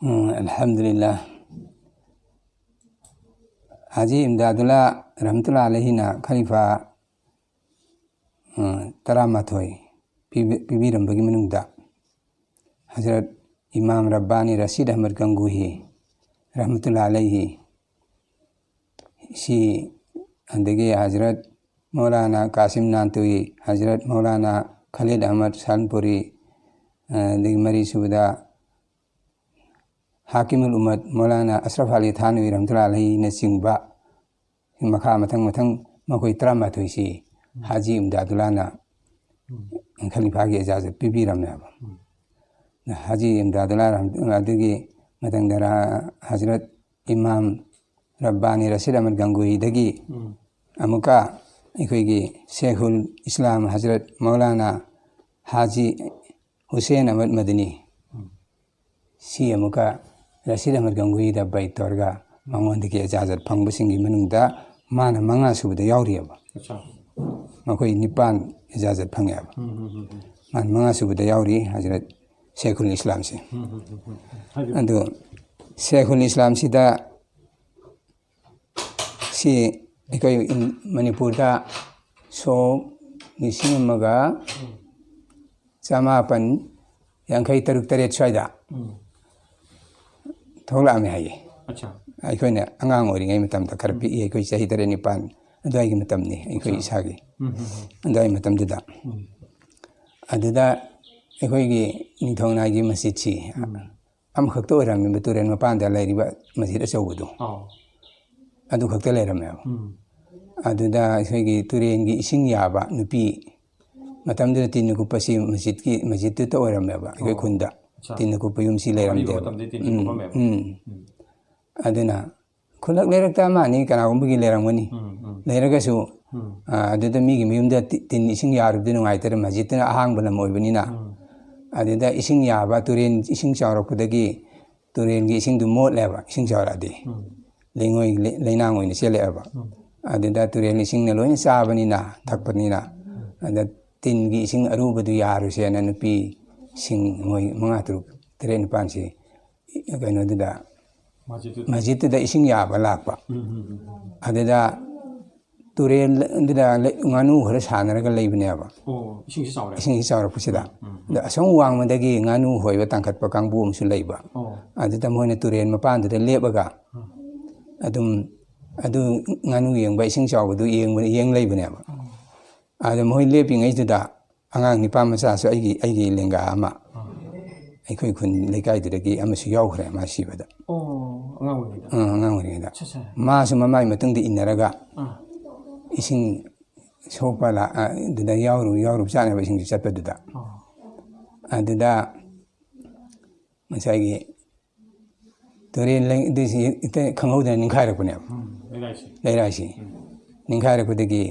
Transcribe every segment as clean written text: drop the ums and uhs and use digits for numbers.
Alhamdulillah. Haji Imdadullah Rahmatullah Alayhina Khalifa Taramathoy Pibiram bagi manungda Hazrat Imam Rabbani Rashid Ahmad Ganguhi Rahmatullah Alayhi si andage Hazrat Maulana Qasim Nantui Hazrat Maulana Khalid Ahmad Sanpuri degi mari subda Hakimul Umat Maulana Ashraf Ali Thanwi Rahmatullah Alayhi na singba makha mathang makoi Taramathoy si Haji Imdadullah na Khalifa gi ijazat pibiram na Haji Imdadullah Rahmatullah degi matangdara Hazrat Imam Rabbani Rashid Ahmad Ganguhi dagi amuka ikoigi Sheikhul Islam Hazrat Maulana Haji Hussain Ahmad Madani si amuka Rashid Ahmad Ganguhi da baitorga mangondiki ijazat phangbasingi manungda mana manga subda yauriyaba makoi nipan ijazat phangyaba man manga subda yauri Hazrat Sheikhul Islam si ando Sheikhul Islam si da si ikoi Manipur da so nising maga Chamapan Yankai Taruk Taret Swaida Thola me haye aikoi na angang ori ngai matam ta karpi aikoi chahi tare nipan adai gi matam ni aikoi isagi andai matam duda aduda aikoi gi nithongna gi masjid chi am khakto oram mi baturen mapan da lairiba masjid achawudu adu khakta leiram aduda aikoi gi turen gi ising yaba nupi matam du tin ku pasi masjid tu to oram ba aikoi khunda tin ku payum si leiram de aduna khulak leirakta mani kana gumbagi leirangani leiragasu aduda migi miyumda tin ising yarubdi nungaitar masjidna ahang balam oibani na aduda ising yaba turen ising chawrakudagi turen gi ising du mot leba ising chawradi lengoi leinang oina seleba aduda turen ising na loin sabani na thakpani na ada tin gi ising arubadu yaru sena nupi sing moi manga truk tren pansi kaino duda masjid da ising yaba lakpa adada turen duda nganu hora sanaraga leibneba ising sawra pusida da asong wang mandagi nganu hoiba tangkhatpa kangbu umsu leiba adada moina turen mapan da lebaga adu nganu yengba ising sawdu yeng leibneba ada moi lepi ngai duda angang nipa macha so aigi lenga ama aikoi khun lekai dagi amasu yaukhre ma sibada angang ori da ma su mamai matungdi inaraga ising sopala duda yauru chana ba ising chatpa duda aduda masai toren disi ite khangauda ningkhai rakune leiraisi ningkhai rakudagi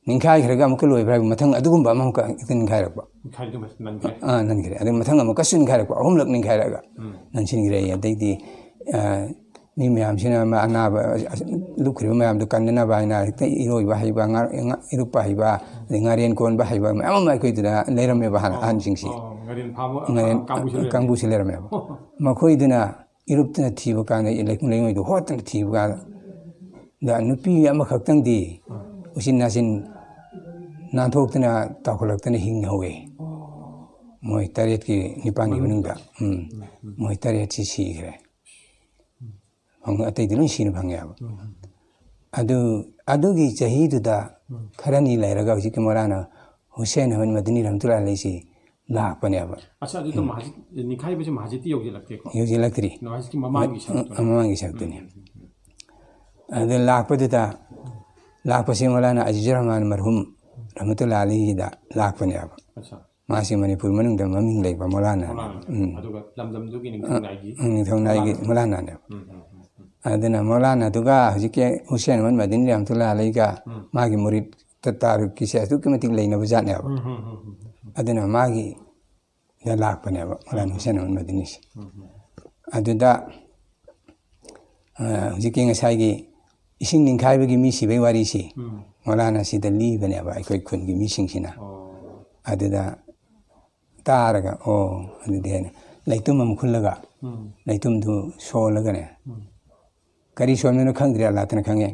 ningkhai khraga amuk loi bra mathang adugumba amuk ningkhai rakba nankhire adu mathang amuk sun khai rakba ahumlak ningkhai raga nansin gire adai ni mayam sina ma anaba lukhriba mayam du kannana baina iroi ba haiba irupa haiba ngaren kon ba haiba mayam mai koi duna leirame ba han singsi ngaren kangbu si leirame ba makoi duna iruptana thiba kana lengoi du hotana thiba da nupi ama khaktang di usin nasin nanthokna takholaktana hinghawe moi taret ki nipangi bunungda moi taret chi sigre ang atay dilun sino bhangyaba adu gi chahi duda kharani lairaga hujik Maulana Hussain Ahmad Madani Rahmatullah Alayhi si lakpaneba acha adu to masjid nikhai baje masjid yogi lakte ko yogi laktri masjid ki mamangi shaktani adu lakpaduda lakpasi Maulana Azizur Rahman marhum Rahmatullah Alayhi da lakpaneba masi Manipur manungda maming leiba Maulana aduga lamdam dugi ningthongnai Maulana ne adana Maulana duga hujike Hussain Ahmad Madani Rahmatullah Alayhi ga magi murid tatar kisi atu kematik leina bajane ba adana magi da lakpane ba Maulana Hussain Ahmad Madani aduda hujike ngasai gi ising ningkhai bagi mi sibai wari si Maulana si da li bane ba aikoi khun gi mi sing sina aduda taraga adudena laitum am khullaga ꯂꯩꯇꯨꯝꯗꯨ ꯁꯣꯜꯂꯒꯅꯦ ꯀꯔꯤ ꯁꯣꯟꯕꯅꯣ ꯈꯪꯗ꯭ꯔꯦ ꯑꯜꯂꯥꯍꯅ ꯈꯪꯉꯦ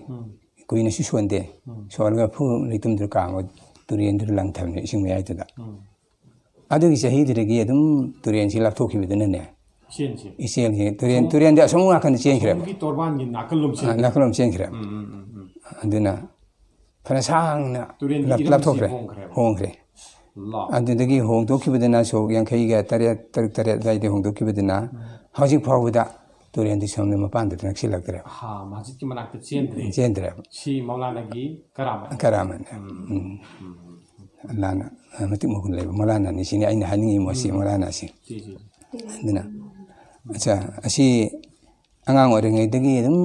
ꯀꯨꯏꯅꯁꯨ ꯁꯣꯟꯗꯦ ꯁꯣꯜꯂꯒ ꯂꯩꯇꯨꯝꯗꯨ ꯀꯥꯝꯃꯒ ꯇꯨꯔꯦꯟꯗꯨꯗ ꯂꯪꯊꯕꯅꯦ ꯏꯁꯤꯡ ꯃꯌꯥꯏꯗꯨꯗ ꯑꯗꯨꯒꯤ ꯆꯍꯤꯗꯨꯗꯒꯤ ꯑꯗꯨꯝ ꯇꯨꯔꯦꯟꯁꯤ ꯂꯥꯞꯊꯣꯛꯈꯤꯕꯗꯨꯅꯅꯦ ꯏꯆꯦꯜꯁꯤ ꯇꯨꯔꯦꯟꯗꯤ ꯑꯁꯣꯝ ꯅꯥꯀꯟꯗ ꯆꯦꯟꯈ꯭ꯔꯦꯕ ꯅꯥꯀꯜꯂꯣꯝ ꯆꯦꯟꯈ꯭ꯔꯦ ꯑꯗꯨꯅ ꯐꯅ ꯁꯥꯡꯅ ꯂꯥꯞꯊꯣꯛꯈ꯭ꯔꯦ ꯍꯣꯡꯈ꯭ꯔꯦ ꯑꯗꯨꯗꯒꯤ ꯍꯣꯡꯗꯣꯛꯈꯤꯕꯗꯨꯅ ꯁꯣꯛ 38 ꯇꯔꯨꯛ ꯇꯔꯦꯠ ꯑꯗꯨꯋꯥꯏꯗ ꯍꯣꯡꯗꯣꯛꯈꯤꯕꯗꯨꯅ ꯍꯧꯖꯤꯛ ꯐꯥꯎꯕꯗ ꯇꯨꯔꯦꯟꯗꯤ ꯁꯣꯝꯗ ꯃꯄꯥꯟꯗꯨꯗ ꯅꯛꯁꯤꯜꯂꯛꯇ꯭ꯔꯦꯕ ꯃꯁꯖꯤꯠꯀꯤ ꯃꯅꯥꯛꯇ ꯆꯦꯟꯗ꯭ꯔꯦꯕ ꯁꯤ ꯃꯧꯂꯥꯅꯥꯒꯤ ꯀꯔꯥꯃꯅꯦ ꯑꯜꯂꯥꯍꯅ ꯃꯇꯤꯛ ꯃꯒꯨꯟ ꯂꯩꯕ ꯃꯧꯂꯥꯅꯥꯅꯤ ꯁꯤꯅꯤ ꯑꯩꯅ ꯍꯥꯏꯅꯤꯡꯉꯤ ꯃꯣꯠꯁꯤ ꯃꯧꯂꯥꯅꯥꯁꯤ ꯑꯗꯨꯅ ꯑꯁꯤ ꯑꯉꯥꯡ ꯑꯣꯏꯔꯤꯉꯩꯗꯒꯤ ꯑꯗꯨꯝ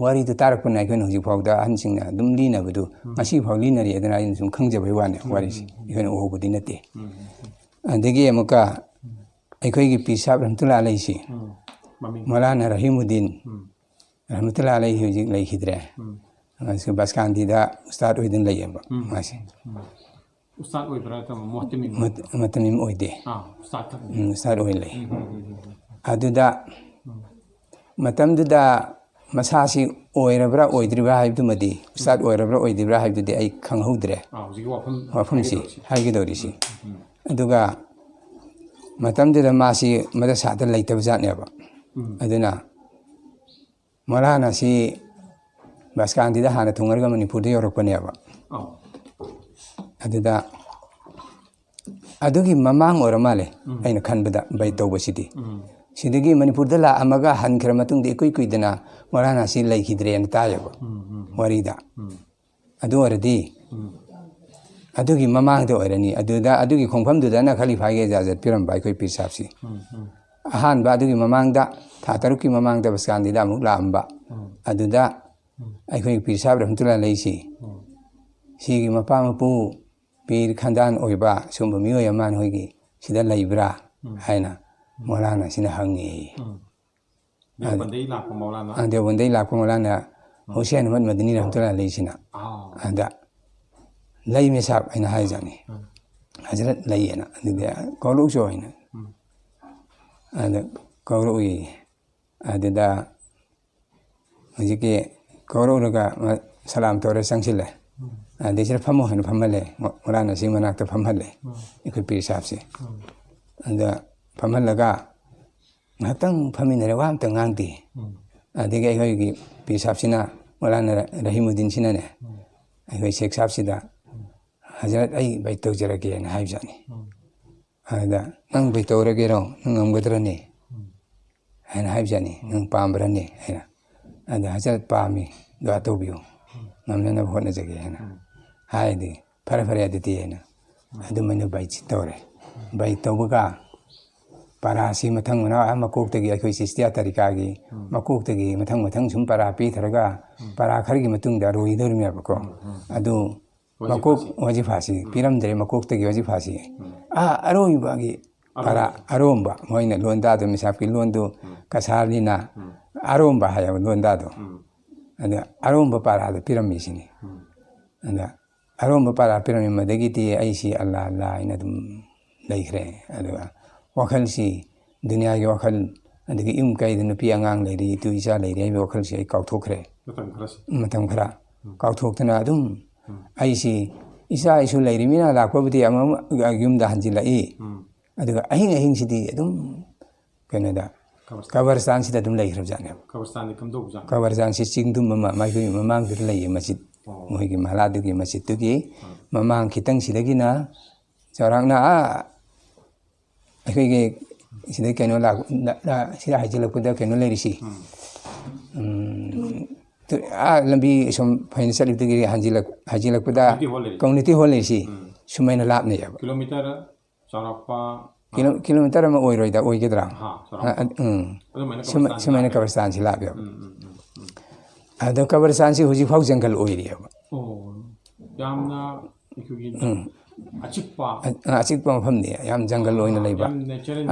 ꯋꯥꯔꯤꯗꯨ ꯇꯥꯔꯛꯄꯅ ꯑꯩꯈꯣꯏꯅ ꯍꯧꯖꯤꯛ ꯐꯥꯎꯗ ꯑꯍꯟꯁꯤꯡꯅ ꯑꯗꯨꯝ ꯂꯤꯅꯕꯗꯨ ꯉꯁꯤ ꯐꯥꯎ ꯂꯤꯅꯔꯤ ꯑꯗꯨꯅ ꯑꯩꯅ ꯁꯨꯝ ꯈꯪꯖꯕꯩ ꯋꯥꯅꯤ ꯋꯥꯔꯤꯁꯤ ꯑꯩꯈꯣꯏꯅ ꯎꯍꯧꯕꯗꯤ ꯅꯠꯇꯦ ꯑꯗꯒꯤ ꯑꯃꯨꯛꯀ ꯑꯩꯈꯣꯏꯒꯤ ꯄꯤꯔ ꯁꯥꯍꯤꯕ ꯔꯍꯃꯇꯨꯜꯂꯥꯍꯤ ꯑꯂꯩꯍꯤꯁꯤ ꯃꯧꯂꯥꯅꯥ ꯔꯍꯤꯃꯨꯗꯗꯤꯟ ꯔꯍꯃꯇꯨꯜꯂꯥꯍꯤ ꯑꯂꯩꯍꯤ ꯍꯧꯖꯤꯛ ꯂꯩꯈꯤꯗ꯭ꯔꯦ ꯕꯁꯀꯥꯟꯗꯤꯗ ꯎꯁꯇꯥꯗ ꯑꯣꯏꯗꯨꯅ ꯂꯩꯌꯦꯕ ꯃꯥꯁꯤ ꯎꯁꯇꯥꯗ ꯑꯣꯏꯕ꯭ꯔꯥ ꯃꯣꯍꯇꯃꯤꯝ ꯃꯣꯍꯇꯃꯤꯝ ꯑꯣꯏꯗꯦ ꯎꯁꯇꯥꯗ ꯑꯣꯏꯅ ꯂꯩ ꯑꯗꯨꯗ ꯃꯇꯝꯗꯨꯗ ꯃꯁꯥꯁꯤ ꯑꯣꯏꯔꯕ꯭ꯔꯥ ꯑꯣꯏꯗ꯭ꯔꯤꯕ꯭ꯔꯥ ꯍꯥꯏꯕꯗꯨꯃꯗꯤ ꯎꯁꯇꯥꯗ ꯑꯣꯏꯔꯕ꯭ꯔꯥ ꯑꯣꯏꯗ꯭ꯔꯤꯕ꯭ꯔꯥ ꯍꯥꯏꯕꯗꯨꯗꯤ ꯑꯩ ꯈꯪꯍꯧꯗ꯭ꯔꯦ ꯋꯥꯐꯝꯁꯤ ꯍꯥꯏꯒꯗꯧꯔꯤꯁꯤ ꯑꯗꯨꯒ ꯃꯇꯝꯗꯨꯗ ꯃꯥꯁꯤ ꯃꯗꯔꯁꯥꯗ ꯂꯩꯇꯕ ꯖꯥꯠꯅꯦꯕ ꯑꯗꯨꯅ ꯃꯧꯂꯥꯅꯥꯁꯤ ꯕꯁꯀꯥꯟꯗꯤꯗ ꯍꯥꯟꯅ ꯊꯨꯡꯉꯔꯒ ꯃꯅꯤꯄꯨꯔꯗ ꯌꯧꯔꯛꯄꯅꯦꯕ ꯑꯗꯨꯗ ꯑꯗꯨꯒꯤ ꯃꯃꯥꯡ ꯑꯣꯏꯔ ꯃꯥꯜꯂꯦ ꯑꯩꯅ ꯈꯟꯕꯗ ꯕꯩꯠ ꯇꯧꯕꯁꯤꯗꯤ ꯁꯤꯗꯒꯤ ꯃꯅꯤꯄꯨꯔꯗ ꯂꯥꯛꯑꯝꯃꯒ ꯍꯟꯈ꯭ꯔ ꯃꯇꯨꯡꯗ ꯏꯀꯨꯏ ꯀꯨꯏꯗꯅ ꯃꯧꯂꯥꯅꯥꯁꯤ ꯂꯩꯈꯤꯗ꯭ꯔꯦꯅ ꯇꯥꯏꯌꯦꯕ ꯋꯥꯔꯤꯗ ꯑꯗꯨ ꯑꯣꯏꯔꯗꯤ ꯑꯗꯨꯒꯤ ꯃꯃꯥꯡꯗ ꯑꯣꯏꯔꯅꯤ ꯑꯗꯨꯒꯤ ꯈꯣꯡꯐꯝꯗꯨꯗꯅ ꯈꯂꯤꯐꯥꯒꯤ ꯏꯖꯥꯖꯠ ꯄꯤꯔꯝꯕ ꯑꯩꯈꯣꯏ ꯄꯤꯔ ꯁꯥꯍꯤꯕꯁꯤ ꯑꯍꯥꯟꯕ ꯑꯗꯨꯒꯤ ꯃꯃꯥꯡꯗ ꯊꯥ 6ꯀꯤ ꯃꯃꯥꯡꯗ ꯕꯁꯀꯥꯟꯗꯤꯗ ꯑꯃꯨꯛ ꯂꯥꯛꯑꯝꯕ ꯑꯗꯨꯗ ꯑꯩꯈꯣꯏ ꯄꯤꯔ ꯁꯥꯍꯤꯕ ꯔꯍꯃꯇꯨꯜꯂꯥꯍꯤ ꯑꯂꯩꯍꯤꯁꯤ ꯁꯤꯒꯤ ꯃꯄꯥ ꯃꯄꯨ ꯄꯤꯔ ꯈꯟꯗꯥꯟ ꯑꯣꯏꯕ ꯁꯨꯝꯕ ꯃꯤꯑꯣꯏ ꯑꯃ ꯅꯣꯏꯒꯤ ꯁꯤꯗ ꯂꯩꯕ꯭ꯔꯥ ꯍꯥꯏꯅ ꯃꯧꯂꯥꯅꯥꯁꯤꯅ ꯍꯪꯉꯤ ꯗꯦওꯕꯟꯗꯒꯤ ꯂꯥꯛꯄ ꯃꯧꯂꯥꯅꯥ ꯍꯨꯁꯦꯟ ꯑꯍꯃꯗ ꯃꯗꯅꯤ ꯔꯍꯃꯇꯨꯜꯂꯥꯍꯤ ꯑꯂꯩꯍꯤꯁꯤꯅ ꯑꯗ ꯂꯩ ꯃꯦꯁꯥꯕ ꯑꯩꯅ ꯍꯥꯏꯖꯥꯠꯅꯤ ꯍꯖꯔꯠ ꯂꯩꯌꯦꯅ ꯑꯗꯨꯗꯤ ꯀꯧꯔꯛꯎꯁꯨ ꯑꯩꯅ ꯑꯗ ꯀꯧꯔꯛꯎꯏ ꯑꯗꯨꯗ ꯍꯧꯖꯤꯛꯀꯤ ꯀꯧꯔꯛꯎꯔꯒ ꯁꯂꯥꯝ ꯇꯧꯔ ꯆꯪꯁꯤꯜꯂꯦ ꯑꯗꯩ ꯁꯤꯗ ꯐꯝꯃꯣ ꯍꯥꯏꯅ ꯐꯝꯍꯜꯂꯦ ꯃꯧꯂꯥꯅꯥꯁꯤ ꯃꯅꯥꯛꯇ ꯐꯝꯍꯜꯂꯦ ꯑꯩꯈꯣꯏ ꯄꯤꯔ ꯁꯥꯍꯤꯕꯁꯤ ꯑꯗ ꯐꯝꯍꯜꯂꯒ ꯉꯥꯏꯍꯥꯛꯇꯪ ꯐꯝꯃꯤꯟꯅꯔꯦ ꯋꯥ ꯑꯝꯇ ꯉꯥꯡꯗꯦ ꯑꯗꯒꯤ ꯑꯩꯈꯣꯏꯒꯤ ꯄꯤꯔ ꯁꯥꯍꯤꯕꯁꯤꯅ ꯃꯧꯂꯥꯅꯥ ꯔꯍꯤꯃꯨꯗꯗꯤꯟꯁꯤꯅꯅꯦ ꯑꯩꯈꯣꯏ ꯁꯦꯈ ꯁꯥꯍꯤꯕꯁꯤꯗ ꯍꯖꯔꯠ ꯑꯩ ꯕꯩꯠ ꯇꯧꯖꯔꯒꯦꯅ ꯍꯥꯏꯕꯖꯥꯠꯅꯤ ꯑꯗꯨꯗ ꯅꯪ ꯕꯩꯠ ꯇꯧꯔꯒꯦꯔꯣ ꯅꯪ ꯉꯝꯒꯗ꯭ꯔꯅꯦ ꯍꯥꯏꯅ ꯍꯥꯏꯕꯖꯥꯠꯅꯤ ꯅꯪ ꯄꯥꯝꯕ꯭ꯔꯅꯦ ꯍꯥꯏꯅ ꯑꯗ ꯍꯖꯔꯠ ꯄꯥꯝꯃꯤ ꯗꯨઆ ꯇꯧꯕꯤꯌꯨ ꯉꯝꯅꯅꯕ ꯍꯣꯠꯅꯖꯒꯦ ꯍꯥꯏꯅ ꯍꯥꯏꯗꯤ ꯐꯔꯦ ꯑꯗꯨꯗꯤ ꯍꯥꯏꯅ ꯑꯗꯨꯃꯥꯏꯅ ꯕꯩꯠꯁꯤ ꯇꯧꯔꯦ ꯕꯩꯠ ꯇꯧꯕꯒ ꯄꯔꯥꯁꯤ ꯃꯊꯪ ꯃꯅꯥꯎ ꯃꯀꯣꯛꯇꯒꯤ ꯑꯩꯈꯣꯏ ꯆꯤꯁꯇꯤꯌꯥ ꯇꯥꯔꯤꯀꯥꯒꯤ ꯃꯀꯣꯛꯇꯒꯤ ꯃꯊꯪ ꯁꯨꯝ ꯄꯔꯥ ꯄꯤꯊꯔꯒ ꯄꯔꯥ ꯈꯔꯒꯤ ꯃꯇꯨꯡꯗ ꯂꯣꯏꯗꯧꯔꯤꯃꯦꯕꯀꯣ ꯑꯗꯨ ꯃꯀꯣꯛ ꯋꯥꯖꯤꯐꯥꯁꯤ ꯄꯤꯔꯝꯗ꯭ꯔꯦ ꯃꯀꯣꯛꯇꯒꯤ ꯋꯥꯖꯤꯐꯥꯁꯤ ꯑꯔꯣꯏꯕꯒꯤ ꯄꯔꯥ ꯑꯔꯣꯝꯕ ꯃꯣꯏꯅ ꯂꯣꯟꯗꯥꯗꯣ ꯃꯤꯁꯥꯞꯀꯤ ꯂꯣꯟꯗꯨ ꯀꯁꯥꯔꯅꯤꯅ ꯑꯔꯣꯝꯕ ꯍꯥꯏꯌꯦꯕ ꯂꯣꯟꯗꯥꯗꯣ ꯑꯗ ꯑꯔꯣꯝꯕ ꯄꯔꯥꯗꯣ ꯄꯤꯔꯝꯃꯤ ꯁꯤꯅꯤ ꯑꯗ ꯑꯔꯣꯝꯕ ꯄꯔꯥ ꯄꯤꯔꯝꯃꯤ ꯃꯗꯒꯤꯗꯤ ꯑꯩꯁꯤ ꯑꯜꯂꯥ ꯍꯥꯏꯅ ꯑꯗꯨꯝ ꯂꯩꯈ꯭ꯔꯦ ꯑꯗꯨꯒ ꯋꯥꯈꯜꯁꯤ ꯗꯨꯅꯤꯌꯥꯒꯤ ꯋꯥꯈꯜ ꯑꯗꯒꯤ ꯌꯨꯝ ꯀꯩꯗ ꯅꯨꯄꯤ ꯑꯉꯥꯡ ꯂꯩꯔꯤ ꯏꯇꯨ ꯏꯆꯥ ꯂꯩꯔꯤ ꯍꯥꯏꯕ ꯋꯥꯈꯜꯁꯤ ꯑꯩ ꯀꯥꯎꯊꯣꯛꯈ꯭ꯔꯦ ꯃꯇꯝ ꯈꯔ ꯀꯥꯎꯊꯣꯛꯇꯅ ꯑꯗꯨꯝ ꯑꯩꯁꯤ ꯏꯆꯥ ꯏꯁꯨ ꯂꯩꯔꯤꯃꯤꯅ ꯂꯥꯛꯄꯕꯨꯗꯤ ꯌꯨꯝꯗ ꯍꯟꯖꯤꯜꯂꯛꯏ ꯑꯗꯨꯒ ꯑꯍꯤꯡꯁꯤꯗꯤ ꯑꯗꯨꯝ ꯀꯩꯅꯣꯗ ꯀꯕꯔꯁꯇꯥꯟꯁꯤꯗ ꯑꯗꯨꯝ ꯂꯩꯈ꯭ꯔꯕꯖꯥꯠꯅꯦꯕ ꯀꯕꯔꯁꯇꯥꯟꯁꯤ ꯆꯤꯡꯗꯨꯝ ꯑꯃ ꯃꯥꯏꯈꯣꯏꯒꯤ ꯃꯃꯥꯡꯗꯨꯗ ꯂꯩꯌꯦ ꯃꯁꯖꯤꯠ ꯃꯣꯏꯒꯤ ꯃꯍꯂꯥꯗꯨꯒꯤ ꯃꯁꯖꯤꯠꯇꯨꯒꯤ ꯃꯃꯥꯡ ꯈꯤꯇꯪꯁꯤꯗꯒꯤꯅ ꯆꯥꯎꯔꯥꯛꯅ ꯑꯩꯈꯣꯏꯒꯤ ꯁꯤꯗ ꯀꯩꯅꯣ ꯁꯤꯗ ꯍꯥꯏꯖꯤꯜꯂꯛꯄꯗ ꯀꯩꯅꯣ ꯂꯩꯔꯤꯁꯤ ꯂꯝꯕꯤ ꯁꯨꯝ ꯐꯩꯅ ꯆꯠꯂꯤꯕꯗꯒꯤ ꯍꯥꯏꯖꯤꯜꯂꯛꯄꯗ ꯀꯝꯃꯨꯅꯤꯇꯤ ꯍꯣꯜ ꯂꯩꯔꯤꯁꯤ ꯁꯨꯃꯥꯏꯅ ꯂꯥꯞꯅꯩꯌꯦꯕ ꯀꯤꯂꯣꯃꯤꯇꯔ ꯆꯥꯎꯔꯥꯛꯄ ꯀꯤꯂꯣꯃꯤꯇꯔ ꯑꯃ ꯑꯣꯏꯒꯗ꯭ꯔꯥ ꯁꯨꯃꯥꯏꯅ ꯀꯕꯔꯁꯇꯥꯟꯁꯤ ꯂꯥꯞꯄꯦꯕ ꯑꯗꯣ ꯀꯕꯔꯁꯇꯥꯟꯁꯤ ꯍꯧꯖꯤꯛꯐꯥꯎ ꯖꯪꯒꯜ ꯑꯣꯏꯔꯤꯑꯕ ꯌꯥꯝꯅ ꯑꯩꯈꯣꯏꯒꯤ ꯑꯆꯤꯛꯄ ꯃꯐꯝꯅꯤ ꯌꯥꯝ ꯖꯪꯒꯜ ꯑꯣꯏꯅ ꯂꯩꯕ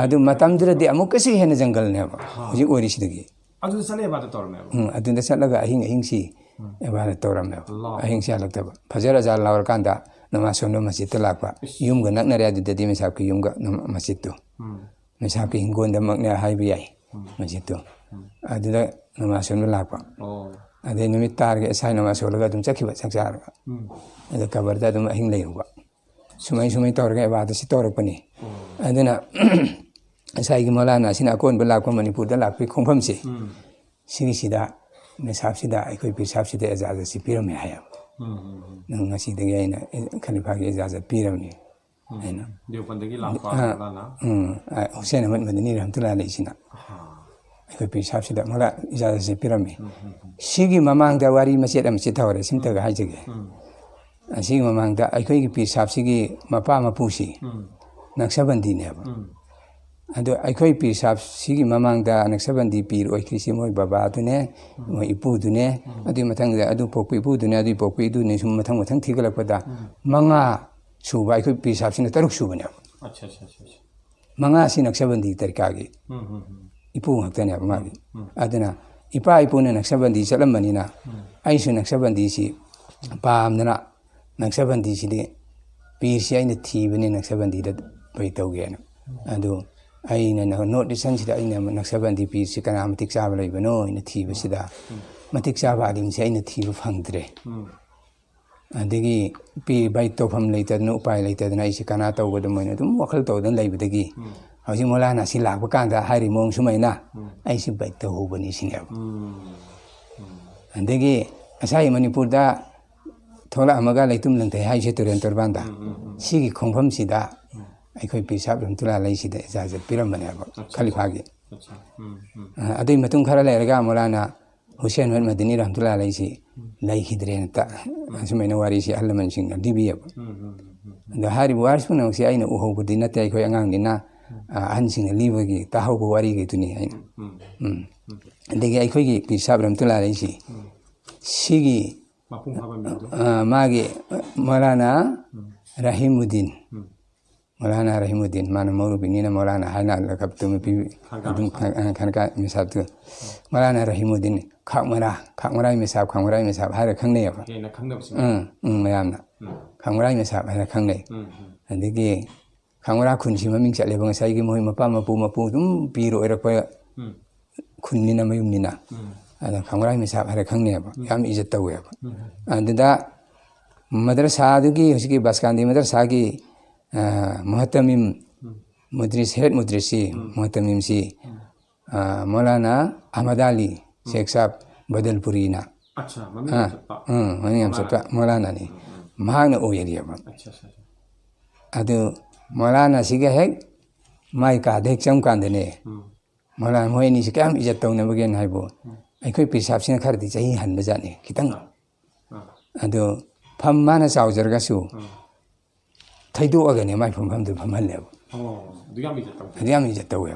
ꯑꯗꯨ ꯃꯇꯝꯗꯨꯗꯗꯤ ꯑꯃꯨꯛꯀꯁꯨ ꯍꯦꯟꯅ ꯖꯪꯒꯜꯅꯦꯕ ꯍꯧꯖꯤꯛ ꯑꯣꯏꯔꯤꯁꯤꯗꯒꯤ ꯑꯗꯨꯗ ꯆꯠꯂ ꯏꯕꯥꯗꯠ ꯇꯧꯔꯝꯃꯦꯕ ꯑꯗꯨꯗ ꯆꯠꯂꯒ ꯑꯍꯤꯡꯁꯤ ꯏꯕꯥꯗꯠ ꯇꯧꯔꯝꯃꯦꯕ ꯑꯍꯤꯡꯁꯤ ꯍꯜꯂꯛꯇꯕ ꯐꯖꯔ ꯑꯖꯥꯟ ꯂꯥꯎꯔꯀꯥꯟꯗ ꯅꯃꯥꯖ ꯁꯣꯟꯕ ꯃꯁꯖꯤꯠꯇ ꯂꯥꯛꯄ ꯌꯨꯝꯒ ꯅꯛꯅꯔꯦ ꯑꯗꯨꯗꯗꯤ ꯃꯤꯁꯥꯞꯀꯤ ꯌꯨꯝꯒ ꯃꯁꯖꯤꯠꯇꯨ ꯃꯤꯁꯥꯞꯀꯤ ꯍꯤꯡꯒꯣꯜꯗꯃꯛꯅꯦ ꯍꯥꯏꯕ ꯌꯥꯏ masjidtu aduda nama sonba lakpa ꯑꯣ adai numit targa asai nama solaga dum chakhiba chakcharaga adu kabarda dum ahing leiruba sumai tawraga ibada si tawrakpani aduna asai gi malana sina akon ba lakpa manipur da lakpi khongpham si siri sida mesap sida aikoi pisap sida ejaza si pirame haya nang ngasi dagi aina khalifa gi ejaza piramni aina ꯗꯦꯕꯟꯗꯒꯤ ꯂꯥꯛꯄ ꯃꯣꯂꯥꯅ Hussein Ahmad Madani rahmatullah alayhi sina aikoi pisap sida mala ejaza si pirame sigi mamangda wari machet am chithawre simtaga haijage asigi mamangda aikoi gi pisap sigi mapa mapusi naksabandi ne ba ado aikoi pisap sigi mamangda naksabandi pir oikrisi moi baba dune moi ipu dune adu mathangda adu pokpi ipu dune adu pokpi dune sum mathang thigalakpada manga suba aikoi pisap sina taruk suba ne अच्छा अच्छा अच्छा manga si naksabandi tarikagi ipu ngaktane ba magi aduna ipa ipuna naksabandi chalammanina aisu naksabandi si paamdana naksabandi si de pir si aina thibani naksabandi da bai tawgena adu aina na notisan sida aina naksabandi pir si kana matik chaba leibano ina thiba sida matik chaba adim si aina thiba phangdre adagi pi bai tawpham leitadna upai leitadna aisi kana tawgada moina dum wakhal tawdan leibadagi hauji molana si lakpa kanda hari mong sumaina aisi bai tawhubani sineba adagi asai manipur da thola amaga leitum langtai haise turen torbanda sigi khongpham sida aikoi pisap ramtula leisida ejaza piramane ba khalifa gi adai matung khara leraga molana Hussein Ahmad Madani rahmatullah alayhi laihidre ta sumaina wari si allaman sing dibiya da hari waris pun si aina uho budina tai khoi angang dina an sing libagi ta ho wari gi tuni aina degi ai khoi gi pisab rahmatullah alayhi sigi 마풍 하반면도 magi Maulana Rahimuddin Maulana Rahimuddin mana maurubinina Maulana hana lakabtu mepi adum kanka misabtu Maulana Rahimuddin khakmarai misab hara khangne ba ꯍꯦꯟꯅ ꯈꯪꯅꯕꯁꯤꯡ mayamna khakmarai misab hara khangne adigi khakmara khunsi maming chatleba ngasai gi moi mapa mapu dum piro erakpa khunnina mayumnina ada khakmarai misab hara khangne ba yam ijat tawe ba adida madrasa dugi husiki baskandi madrasa gi muhatamim mudris head mudrisi muhatamim si Maulana Ahmad Ali Sheikh Sahab Badalpuri na अच्छा mummy चप्पा mani am sapta Maulana ni mahagna oyariya ba अच्छा अच्छा adu Maulana siga hek mai ka dek cham kandane Maulana moi ni sikam ijat tawna bagen haibo aikoi pisap sina khardi chahi han bajane kitang adu pham mana chawjarga su thaido agane mai pham du pham halle ba 두야미 됐다 adiyam ijat tawe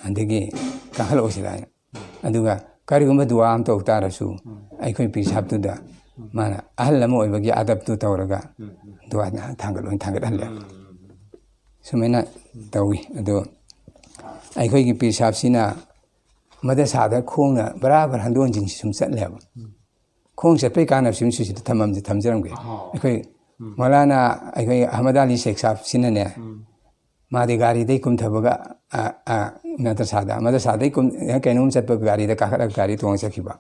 andegi kahal osila aduga karigumba duwa am taw tarasu aikoi pisap tu da mana ahal lama oibagi adab tu tawraga duwa na thangal halle sumaina tawi ado aikoi gi pisap sina madrasa da khongna barabar handon jing sum chatle ba khong chatpai kana sim su sida thamam ji thamjaram ge aikoi Maulana aikoi Ahmad Ali Sheikh Sahab sina ne madi gari dei kum thabaga madrasa dei kum kainum chatpa gari da kakhala gari tong sakhiba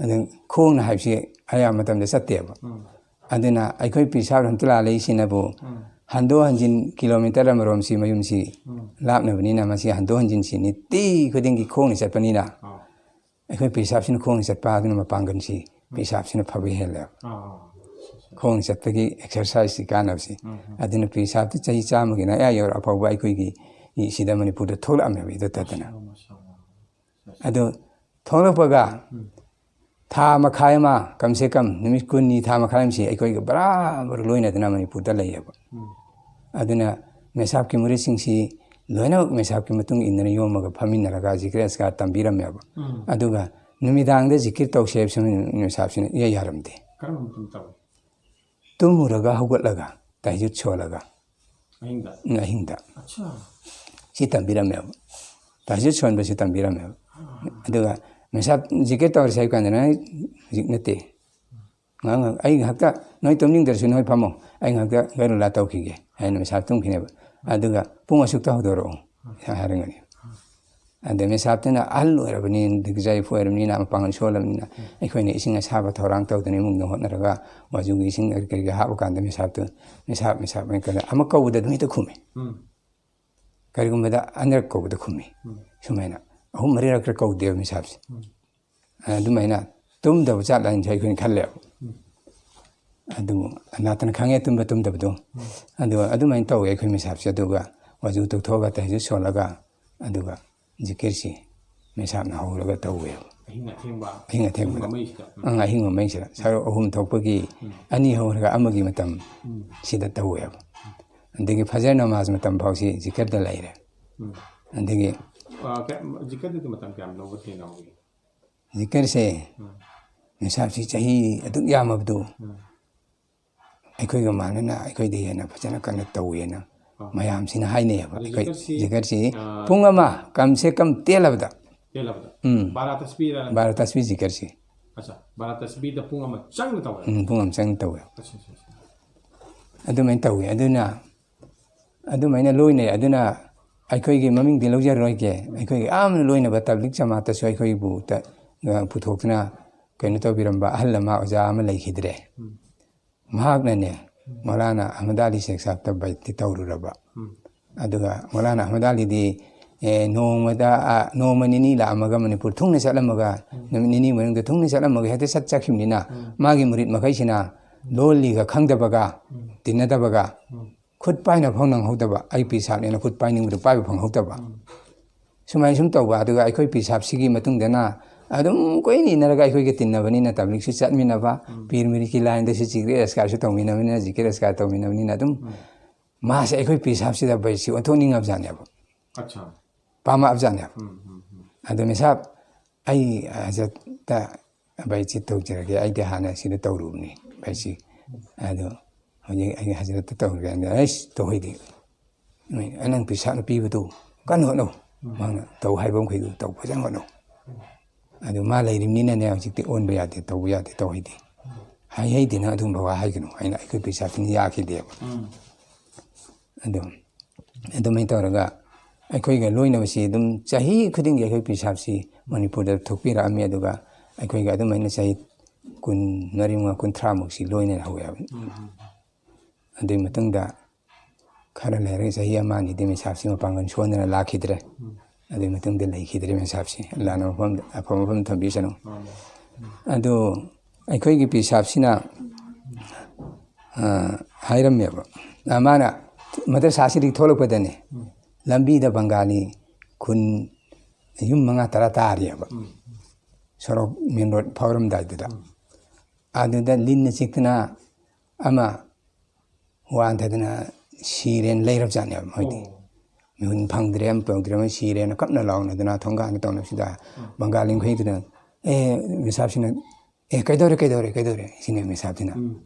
adeng khong haibsi aya matam de satte ba adena aikoi pisab ramtula lei sinabu hando hanjin kilometer amarom si mayum si lapna banina masi hando hanjin si ni ti khodingi khong ni chatpanina aikoi pisab sin khong ni chatpa aduna mapangan si pisab sin phabi hele khong chatpagi exercise si kanabsi adina pisab ti chahi chamagi na ya yor apawba aikoi gi sida manipur da thola amya bi tatana ado thola paga tha makhai ma kamse kam nimit kunni tha makhai si aikoi ga barabar loina dana manipur da layaba aduna mesap ki muri sing si loina mesap ki matung inna yomaga phaminaraga zikres ka tambiramyaba aduga numidang da zikir tawseb sum mesap sin ya yaramde 그러면 좀 따고 tumuraga haugatlaga taijut cholaga 아닌가 ahingda अच्छा si tambiramyaba taijut chonba si tambiramyaba aduga mesap zikir tawr sai kanana jiknate ngang ai hakta noi tomning dersu noi phamo ai hakta garu la tawkhige haina mesap tumkhine ba aduga pung asukta hodoro harangani ꯑꯗ ꯃꯤꯁꯥꯞꯇꯨꯅ ꯑꯍꯜ ꯑꯣꯏꯔꯕꯅꯤ ꯗꯤꯒꯖꯥꯏꯐ ꯑꯣꯏꯔꯕꯅꯤꯅ ꯃꯄꯥꯡꯒꯜ ꯁꯣꯜꯂꯕꯅꯤꯅ ꯑꯩꯈꯣꯏꯅ ꯏꯁꯤꯡ ꯑꯁꯥꯕ ꯊꯧꯔꯥꯡ ꯇꯧꯗꯅ ꯏꯃꯨꯡꯗ ꯍꯣꯠꯅꯔꯒ ꯋꯥꯖꯨꯒꯤ ꯏꯁꯤꯡ ꯀꯔꯤꯒ ꯍꯥꯞꯄ ꯀꯥꯟꯗ ꯃꯤꯁꯥꯞꯇꯨ ꯃꯤꯁꯥꯞ ꯑꯃ ꯀꯧꯕꯗ ꯑꯗꯨꯝ ꯍꯦꯛꯇ ꯈꯨꯝꯃꯤ ꯀꯔꯤꯒꯨꯝꯕꯗ ꯑꯅꯤꯔꯛ ꯀꯧꯕꯗ ꯈꯨꯝꯃꯤ ꯁꯨꯃꯥꯏꯅ ꯑꯍꯨꯝ ꯃꯔꯤꯔꯛ ꯀꯧꯗꯦꯕ ꯃꯤꯁꯥꯞꯁꯦ ꯑꯗꯨꯃꯥꯏꯅ ꯇꯨꯝꯗꯕ ꯆꯥꯠꯂꯅ ꯑꯩꯈꯣꯏꯅ ꯈꯜꯂꯦꯕ ꯑꯗꯨ ꯅꯥꯇꯅ ꯈꯪꯉꯦ ꯇꯨꯝꯕ ꯇꯨꯝꯗꯕꯗꯣ ꯑꯗꯨꯒ ꯑꯗꯨꯃꯥꯏꯅ ꯇꯧꯋꯦ ꯑꯩꯈꯣꯏ ꯃꯤꯁꯥꯞꯁꯦ ꯑꯗꯨꯒ ꯋꯥꯖꯨ ꯇꯧꯊꯣꯛꯑꯒ ꯇꯩꯁꯨ ꯁꯣꯜꯂꯒ ꯑꯗꯨꯒ ꯖꯤꯀꯤꯔꯁꯤ ꯃꯤꯁꯥꯞꯅ ꯍꯧꯔꯒ ꯇꯧꯋꯦꯕ ꯑꯍꯤꯡ ꯑꯊꯦꯡꯕꯗ ꯑꯍꯤꯡ ꯃꯃꯩꯁꯤꯗ ꯁꯔꯨꯛ ꯑꯍꯨꯝ ꯊꯣꯛꯄꯒꯤ ꯑꯅꯤ ꯍꯧꯔꯒ ꯑꯃꯒꯤ ꯃꯇꯝ ꯁꯤꯗ ꯇꯧꯋꯦꯕ ꯑꯗꯒꯤ ꯐꯖꯔ ꯅꯃꯥꯖ ꯃꯇꯝ ꯐꯥꯎꯁꯤ ꯖꯤꯀꯔꯗ ꯂꯩꯔꯦ ꯑꯗꯒꯤ ꯖꯤꯀꯔꯗꯗꯤ ꯃꯇꯝ ꯀꯌꯥꯝ ꯂꯧꯕ ꯊꯦꯡꯅꯍꯧꯏ ꯖꯤꯀꯔꯁꯦ ꯃꯤꯁꯥꯞꯁꯤ ꯆꯍꯤ ꯑꯗꯨꯛ ꯌꯥꯝꯃꯕꯗꯣ ꯑꯩꯈꯣꯏꯒ ꯃꯥꯟꯅꯅ ꯑꯩꯈꯣꯏꯗ ꯍꯦꯟꯅ ꯐꯖꯅ ꯀꯟꯅ ꯇꯧꯋꯦꯅ ꯃꯌꯥꯝꯁꯤꯅ ꯍꯥꯏꯅꯩꯑꯕ ꯑꯩꯈꯣꯏ ꯖꯤꯀꯔꯁꯤ ꯄꯨꯡ ꯑꯃ ꯀꯝꯁꯦ ꯀꯝ ꯇꯦꯜꯂꯕꯗ ꯕꯥꯔꯥ ꯇꯁꯕꯤ ꯖꯤꯀꯔꯁꯤ ꯕꯥꯔꯥ ꯇꯁꯕꯤꯗ ꯄꯨꯡ ꯑꯃ ꯆꯪꯅ ꯇꯧꯋꯦ ꯄꯨꯡ ꯑꯃ ꯆꯪꯅ ꯇꯧꯋꯦ ꯑꯗꯨꯃꯥꯏꯅ ꯇꯧꯋꯤ ꯑꯗꯨꯅ ꯑꯗꯨꯃꯥꯏꯅ ꯂꯣꯏꯅꯩ ꯑꯗꯨꯅ ꯑꯩꯈꯣꯏꯒꯤ ꯃꯃꯤꯡꯗꯤ ꯂꯧꯖꯔꯣꯏꯒꯦ ꯑꯩꯈꯣꯏꯒꯤ ꯌꯥꯝꯅ ꯂꯣꯏꯅꯕ ꯇꯕ꯭ꯂꯤꯛ ꯖꯃꯥꯠꯇꯁꯨ ꯑꯩꯈꯣꯏꯕꯨ ꯄꯨꯊꯣꯛꯇꯨꯅ ꯀꯩꯅꯣ ꯇꯧꯕꯤꯔꯝꯕ ꯑꯍꯜ ꯑꯃ ꯑꯣꯖꯥ ꯑꯃ ꯂꯩꯈꯤꯗ꯭ꯔꯦ ꯃꯍꯥꯛꯅꯅꯦ ꯃꯧꯂꯥꯅꯥ ꯑꯍꯃꯗ ꯑꯂꯤ ꯁꯦꯈ ꯁꯥꯍꯕꯇ ꯕꯩꯠꯇꯤ ꯇꯧꯔꯨꯔꯕ ꯑꯗꯨꯒ ꯃꯧꯂꯥꯅꯥ ꯑꯍꯃꯗ ꯑꯂꯤꯗꯤ ꯅꯣꯡꯃ ꯅꯤꯅꯤ ꯂꯥꯛꯑꯝꯃꯒ ꯃꯅꯤꯄꯨꯔ ꯊꯨꯡꯅ ꯆꯠꯂꯝꯃꯒ ꯅꯨꯃꯤꯠ ꯅꯤꯅꯤ ꯃꯅꯨꯡꯗ ꯊꯨꯡꯅ ꯆꯠꯂꯝꯃꯒ ꯍꯦꯛꯇ ꯆꯠꯈꯤꯕꯅꯤꯅ ꯃꯥꯒꯤ ꯃꯨꯔꯤꯠ ꯃꯈꯩꯁꯤꯅ ꯂꯣꯜꯂꯤꯒ ꯈꯪꯗꯕꯒ ꯇꯤꯟꯅꯗꯕꯒ ꯈꯨꯠ ꯄꯥꯏꯅ ꯐꯥꯎ ꯅꯪꯍꯧꯗꯕ ꯑꯩ ꯄꯤꯁꯥꯞꯅꯦꯅ ꯈꯨꯠ ꯄꯥꯏꯅꯤꯡꯕꯗ ꯄꯥꯏꯕ ꯐꯪꯍꯧꯗꯕ ꯁꯨꯃꯥꯏꯅ ꯁꯨꯝ ꯇꯧꯕ ꯑꯗꯨꯒ ꯑꯩꯈꯣꯏ ꯄꯤꯁꯥꯞꯁꯤꯒꯤ ꯃꯇꯨꯡꯗꯅ ꯑꯗꯨꯝ ꯀꯣꯏꯅ ꯏꯟꯅꯔꯒ ꯑꯩꯈꯣꯏꯒ ꯇꯤꯟꯅꯕꯅꯤꯅ ꯇꯕ꯭ꯂꯤꯛꯁꯨ ꯆꯠꯃꯤꯟꯅꯕ ꯄꯤꯔ ꯃꯤꯔꯤꯛꯀꯤ ꯂꯥꯏꯟꯗꯁꯨ ꯖꯤꯀꯤꯔ ꯑꯁꯀꯥꯔꯁꯨ ꯇꯧꯃꯤꯟꯅꯕꯅꯤꯅ ꯖꯤꯀꯤꯔ ꯑꯁꯀꯥꯔ ꯇꯧꯃꯤꯟꯅꯕꯅꯤꯅ ꯑꯗꯨꯝ ꯃꯥꯁꯦ ꯑꯩꯈꯣꯏ ꯄꯤꯁꯥꯞꯁꯤꯗ ꯕꯩꯠꯁꯤ ꯑꯣꯟꯊꯣꯛꯅꯤꯡꯉꯕꯖꯥꯠꯅꯦꯕ ꯄꯥꯝꯃꯛꯑꯕꯖꯥꯠꯅꯦꯕ ꯑꯗꯨ ꯃꯤꯁꯥꯞ ꯑꯩ ꯍꯖꯔꯠꯇ ꯕꯩꯠꯁꯤ ꯇꯧꯖꯔꯒꯦ ꯑꯩꯗꯤ ꯍꯥꯟꯅ ꯁꯤꯗ ꯇꯧꯔꯨꯕꯅꯤ ꯕꯩꯠꯁꯤ ꯑꯗꯣ ꯍꯧꯖꯤꯛ ꯑꯩ ꯍꯖꯔꯠꯇ ꯇꯧꯔꯒꯦ ꯑꯩꯁ ꯇꯧꯍꯩꯗꯤ ꯅꯪ ꯄꯤꯁꯥꯞꯅ ꯄꯤꯕꯗꯨ ꯀꯟꯅ ꯍꯣꯠꯅꯧ ꯃꯥꯅ ꯇꯧ ꯍꯥꯏꯕ ꯃꯈꯩꯗꯨ ꯇꯧ ꯐꯖꯅ ꯍꯣꯠꯅꯧ ꯑꯗꯨ ꯃꯥ ꯂꯩꯔꯤꯕꯅꯤꯅꯅꯦ ꯍꯧꯖꯤꯛꯇꯤ ꯑꯣꯟꯕ ꯌꯥꯗꯦ ꯇꯧꯕ ꯌꯥꯗꯦ ꯇꯧꯍꯩꯗꯦ ꯍꯩꯗꯤ ꯅꯪ ꯑꯗꯨꯝꯕ ꯋꯥ ꯍꯥꯏꯒꯅꯨ ꯑꯩꯅ ꯑꯩꯈꯣꯏ ꯄꯤꯁꯥꯞꯁꯤꯅ ꯌꯥꯈꯤꯗꯦꯕ ꯑꯗꯨꯃꯥꯏꯅ ꯇꯧꯔꯒ ꯑꯩꯈꯣꯏꯒ ꯂꯣꯏꯅꯕꯁꯤ ꯑꯗꯨꯝ ꯆꯍꯤ ꯈꯨꯗꯤꯡꯒꯤ ꯑꯩꯈꯣই ꯄꯤꯁꯥꯞꯁꯤ ꯃꯅꯤꯄꯨꯔꯗ ꯊꯣꯛꯄꯤꯔꯛꯑꯝꯃꯤ ꯑꯗꯨꯒ ꯑꯩꯈꯣꯏꯒ ꯑꯗꯨꯃꯥꯏꯅ ꯆꯍꯤ 20-30 ꯂꯣꯏꯅꯅ ꯍꯧꯋꯦꯕ ꯑꯗꯨꯒꯤ ꯃꯇꯨꯡꯗ ꯈꯔ ꯂꯩꯔꯒ ꯆꯍꯤ ꯑꯃ ꯑꯅꯤꯗꯤ ꯃꯤꯁꯥꯞꯁꯤ ꯃꯄꯥꯡꯒꯜ ꯁꯣꯟꯗꯅ ꯂꯥꯛꯈꯤꯗ꯭ꯔꯦ ꯑꯗꯨꯒꯤ ꯃꯇꯨꯡꯗ ꯂꯩꯈꯤꯗ꯭ꯔꯦ ꯃꯤꯁꯥꯞꯁꯤ ꯑꯜꯂꯥꯍꯅ ꯑꯐꯕ ꯃꯐꯝ ꯊꯝꯕꯤꯁꯅꯨ ꯑꯗꯨ ꯑꯩꯈꯣꯏꯒꯤ ꯄꯤꯁꯥꯞꯁꯤꯅ ꯍꯥꯏꯔꯝꯃꯦꯕ ꯃꯥꯅ ꯃꯗꯔꯁꯥꯁꯤꯗꯒꯤ ꯊꯣꯛꯂꯛꯄꯗꯅꯦ ꯂꯝꯕꯤꯗ ꯕꯪꯒꯥꯂꯤ ꯈꯨꯟ ꯌꯨꯝ 5-10 ꯇꯥꯔꯤꯑꯕ ꯁꯣꯔꯣꯛ ꯃꯦꯟ ꯔꯣꯗ ꯐꯥꯎꯔꯝꯗꯥꯏꯗꯨꯗ ꯑꯗꯨꯗ ꯂꯤꯟꯅ ꯆꯤꯛꯇꯅ ꯑꯃ ꯋꯥꯟꯊꯗꯅ ꯁꯤꯔꯦꯅ ꯂꯩꯔꯕꯖꯥꯠꯅꯦꯕ ꯃꯣꯏꯗꯤ ꯃꯤꯍꯨꯟ ꯐꯪꯗ꯭ꯔꯦ ꯑꯃ ꯇꯧꯗ꯭ꯔꯦ ꯃꯣꯏ ꯁꯤꯔꯦꯅ ꯀꯞꯅ ꯂꯥꯎꯅꯗꯅ ꯊꯣꯡꯒꯥꯟꯗ ꯇꯧꯅꯕꯁꯤꯗ ꯕꯪꯒꯥꯂꯤ ꯃꯈꯩꯗꯨꯅ ꯃꯤꯁꯥꯞꯁꯤꯅ ꯀꯩꯗꯧꯔꯦ ꯁꯤꯅꯦ ꯃꯤꯁꯥꯞꯁꯤꯅ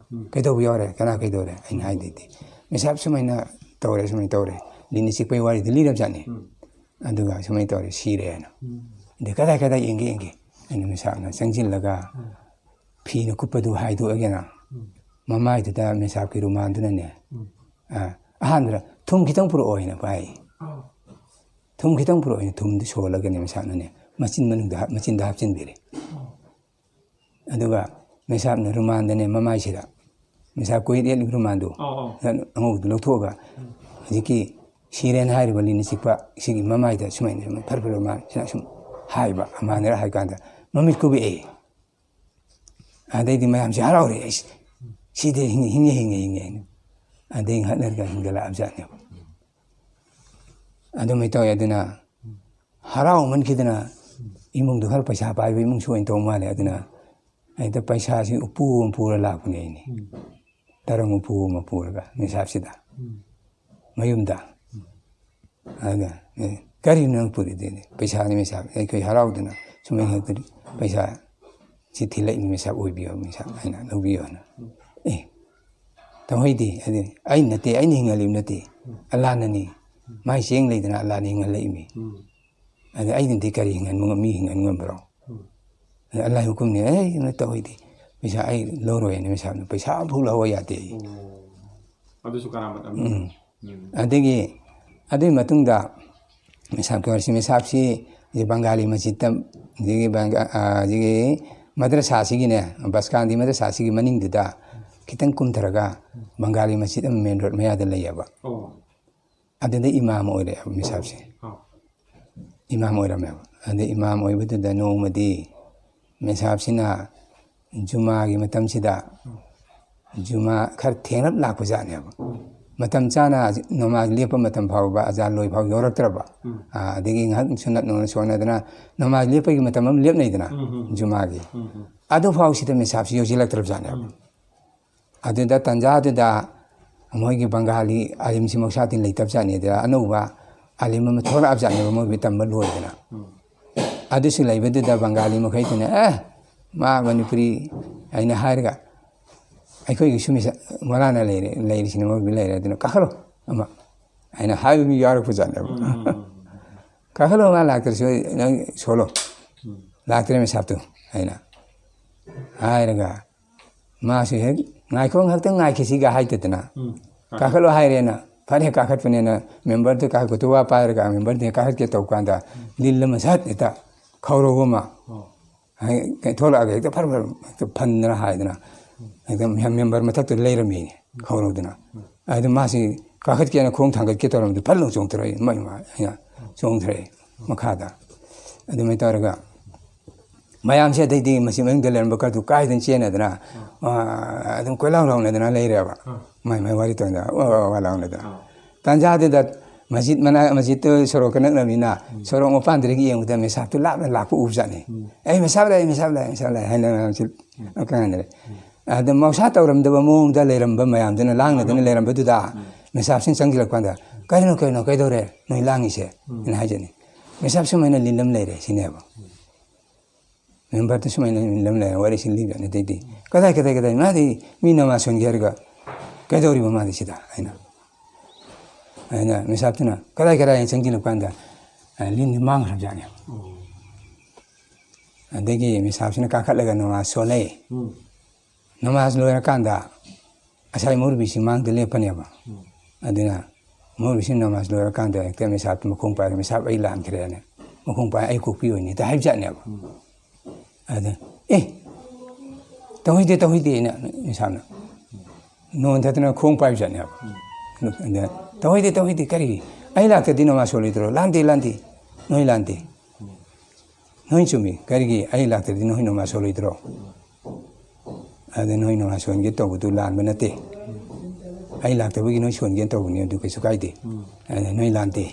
ꯀꯩꯗꯧꯕ ꯌꯥꯎꯔꯦ ꯀꯅꯥ ꯀꯩꯗꯧꯔꯦ ꯑꯩꯅ ꯍꯥꯏꯗꯩꯗꯤ ꯃꯤꯁꯥꯞ ꯁꯨꯃꯥꯏꯅ ꯁꯨꯃꯥꯏꯅ ꯇꯧꯔꯦ ꯂꯤꯟꯅ ꯆꯤꯛꯄꯩ ꯋꯥꯔꯤꯗꯨ ꯂꯤꯔꯕꯖꯥꯠꯅꯤ ꯑꯗꯨꯒ ꯁꯨꯃꯥꯏꯅ ꯇꯧꯔꯦ ꯁꯤꯔꯦꯅ ꯑꯗꯩ ꯀꯗꯥꯏ ꯌꯦꯡꯒꯦ ꯑꯩꯅ ꯃꯤꯁꯥꯞꯅ ꯆꯪꯁꯤꯜꯂꯒ ꯐꯤꯅ ꯀꯨꯞꯄꯗꯨ ꯍꯥꯏꯗꯣꯛꯑꯒꯦꯅ ꯃꯃꯥꯏꯗꯨꯗ ꯃꯤꯁꯥꯞꯀꯤ ꯔꯨꯃꯥꯟꯗꯨꯅꯅꯦ ꯑꯍꯥꯟꯕꯗ ꯊꯨꯝ ꯈꯤꯇꯪ ꯄꯨꯔꯛꯑꯣ ꯍꯥꯏꯅ ꯄꯥꯏ ꯊꯨꯝ ꯈꯤꯇꯪ ꯄꯨꯔꯛꯑꯣ ꯍꯥꯏꯅ ꯊꯨꯝꯗꯨ ꯁꯣꯜꯂꯒꯅꯦ ꯃꯤꯁꯥꯞꯅꯅꯦ ꯃꯆꯤꯟꯗ ꯍꯥꯞꯆꯤꯟꯕꯤꯔꯦ ꯑꯗꯨꯒ ꯃꯤꯁꯥꯞꯅ ꯔꯨꯃꯥꯟꯗꯅꯦ ꯃꯃꯥꯏꯁꯤꯗ ꯃꯤꯁꯥꯞ ꯀꯣꯏꯠ ꯌꯦꯠꯂꯤꯕ ꯔꯨꯃꯥꯟꯗꯨ ꯑꯉꯧꯕꯗꯨ ꯂꯧꯊꯣꯛꯑꯒ ꯍꯧꯖꯤꯛꯀꯤ ꯁꯤꯔꯦꯅ ꯍꯥꯏꯔꯤꯕ ꯂꯤꯟꯅ ꯆꯤꯛꯄ ꯁꯤꯒꯤ ꯃꯃꯥꯏꯗ ꯁꯨꯃꯥꯏꯅ ꯐꯔ ꯃꯥꯁꯤꯅ ꯁꯨꯝ ꯍꯥꯏꯕ ꯑꯃꯥꯅꯔ ꯍꯥꯏ ꯀꯥꯟꯗ ꯃꯃꯤꯠ ꯀꯨꯕꯛꯑꯦ ꯑꯗꯩꯗꯤ ꯃꯌꯥꯝꯁꯦ ꯍꯔꯥꯎꯔꯦ ꯑꯩꯁ ꯁꯤꯗꯤ ꯍꯤꯡꯉꯦ ꯑꯗꯩ ꯉꯍꯥꯛ ꯍꯤꯡꯒꯠꯂꯛꯑꯕꯖꯥꯠꯅꯦꯕ ꯑꯗꯨꯃꯥꯏꯅ ꯇꯧꯋꯦ ꯑꯗꯨꯅ ꯍꯔꯥꯎꯃꯟꯈꯤꯗꯅ ꯏꯃꯨꯡꯗꯣ ꯈꯔ ꯄꯩꯁꯥ ꯄꯥꯏꯕ ꯏꯃꯨꯡꯁꯨ ꯑꯣꯏꯅ ꯇꯧ ꯃꯥꯜꯂꯦ ꯑꯗꯨꯅ ꯑꯩꯗ ꯄꯩꯁꯥꯁꯤ ꯎꯄꯨ ꯑꯃ ꯄꯨꯔ ꯂꯥꯛꯄꯅꯦ ꯑꯩꯅꯦ ꯇꯔꯪ ꯎꯄꯨ ꯑꯃ ꯄꯨꯔꯒ ꯃꯤꯁꯥꯞꯁꯤꯗ ꯃꯌꯨꯝꯗ ꯑꯗꯨꯅ ꯀꯔꯤꯅꯣ ꯅꯪ ꯄꯨꯔꯤꯗꯤ ꯄꯩꯁꯥꯅꯤ ꯃꯤꯁꯥꯞ ꯑꯩꯈꯣꯏ ꯍꯔꯥꯎꯗꯅ ꯁꯨꯃꯥꯏꯅ ꯍꯦꯛꯇ ꯄꯩꯁꯥ ꯁꯤ ꯊꯤꯜꯂꯛꯏꯅꯤ ꯃꯤꯁꯥꯞ ꯑꯣꯏꯕꯤꯌꯣ ꯃꯤꯁꯥꯞ ꯑꯩꯅ ꯂꯧꯕꯤꯌꯣꯅ ꯇꯧꯍꯩꯗꯦ ꯑꯗꯨ ꯑꯩ ꯅꯠꯇꯦ ꯑꯩꯅ ꯍꯤꯡꯍꯜꯂꯤꯕ ꯅꯠꯇꯦ ꯑꯜꯂꯥꯍꯅꯅꯤ ꯃꯥꯏ ꯆꯦꯡ ꯂꯩꯗꯅ ꯑꯜꯂꯥꯍꯅ ꯍꯤꯡꯍꯜꯂꯛꯏꯃꯤ ꯑꯗ ꯑꯩꯅꯗꯤ ꯀꯔꯤ ꯍꯤꯡꯍꯟꯕ ꯃꯤ ꯍꯤꯡꯍꯟ ꯉꯝꯕ꯭ꯔꯣ ꯑꯜꯂꯥꯍ ꯍꯨꯀꯨꯝꯅꯤ ꯇꯧꯍꯩꯗꯦ ꯄꯩꯁꯥ ꯑꯩ ꯂꯧꯔꯣꯏꯅ ꯃꯤꯁꯥꯞꯅ ꯄꯩꯁꯥ ꯑꯃꯐꯥꯎ ꯂꯧꯕ ꯌꯥꯗꯦ ꯑꯗꯨꯁꯨ ꯀꯔꯥꯃꯠ ꯑꯃꯅꯤ ꯑꯗꯨꯒꯤ ꯃꯇꯨꯡꯗ ꯃꯤꯁꯥꯞꯀꯤ ꯋꯥꯔꯤꯁꯤ ꯃꯤꯁꯥꯞꯁꯤ ये बंगाली मस्जिद जी मद्रसा सिगिने बसकांदी मद्रसा सिगी मनिंग दुदा खितंग कुमथरगा बंगाली मस्जिद मेन रोड में याद लैयबा अदे इमाम ओइरे मिसाब से इमाम ओइरा में अदे इमाम ओइबदुदा नोमदी मिसाब सिना जुमा की मतम सिदा जुमा खर थेंगलप लाखो जाने मतम चाना नमाज लेप मतम फावबा अजान लोय फाव यौरक्तरबा अदगी ngak sunat no sonadana नमाज लेपगी मतम हम लेप नैदना जुमा की अदो फाव सिदा मिसाब से योजिलक्तरब जाने अदुदा तंजा अदुदा मोगी बंगाली आलिम सि मौसातिन लेतब जाने दा अनौबा आलिम म थोरा अब जाने मो बितम लोयदना अदुसि लैबदुदा बंगाली मखैतने मा मणिपुरी आइना हारगा अखोई सुमिसा मलाना लेरिसिन मो बिलाइरा दिनो काखलो अमा आइना हाबि मि यारक जाने काखलो मा लाग्तरसो सोलो लाग्तरे मे साप्तु आइना हारगा मासु हे नाइखों हक्तंग नाइखिसिगा हाइततना काखलो हाइरेना फरे काखतपनेना मेंबर ते काखतुवा पारगा मेंबर ते काखत के तौकांदा लिल्लम सात नेता खौरोगोमा थोड़ा आगे तो फर तो फंदना हाइदना एकदम मेंबर मथक तो लेरमी खौरोदना आदि मासी काखत के खोंग थांगत के तोरम फल्लो चोंगतरे मै मा या चोंगतरे मखादा आदि मै तोरगा मयाम से दैदी मसी मंग दलेन बकर तु काइदन चेनदना अदम कोलाव लाउनदना लेरेबा मै वारी तोंदा वालाउनदा तंजादे मस्जिद मना मस्जिद तो सरोक नगनमिना सरोक मपानदगी येंगदा मेसाब तो लापो उबजाने मेसाब लाय हाइना मसिल अकानरे अदम मौसा तौरमदब मोंगदा लेरमब मयामदना लांगनदना लेरमबदुदा मेसाब सिन चंगिलकपांदा करिनो कैदोरे नोइ लांगिसे इन हाइजने मेसाब सुमैना लिलम लेरे सिनेबा मेंबर तो सुमैना लिलम लेरे वारी सिन लिबने देदी कदाई मादी मी नमा सुनगेरगा कैदोरिबा मादी सिदा हैना हैना मिसाबतना कदाई चंगिलकपांदा लिन मांग जाने अदगी मिसाबसिना काखलगा नमाज सोले नमाज लोयरकांदा असai मुरबिसि मांग लेपनेबा अदना मुरबिसि नमाज लोयरकांदा एकते मिसाब मखोंग पार मिसाब आई लानखरेने मखोंग पार आई कोपी होइने ता हाइब जानेबा अद तौहिदे ना मिसाबना नोन थतना खोंग पाइब जानेबा तौहिदे करी आई लाक्तदि नमाज सोलिद्रो लांदे नोइ लांदे नोइ चुमी करिगी आई लाक्तदि नोइ नमाज सोलिद्रो अदे नोइ नमाज सोनगे तौबदु लानबा नते आई लाक्तबगी नोइ सोनगे तौबनि अदु कैसु काइदे अदे नोइ लांदे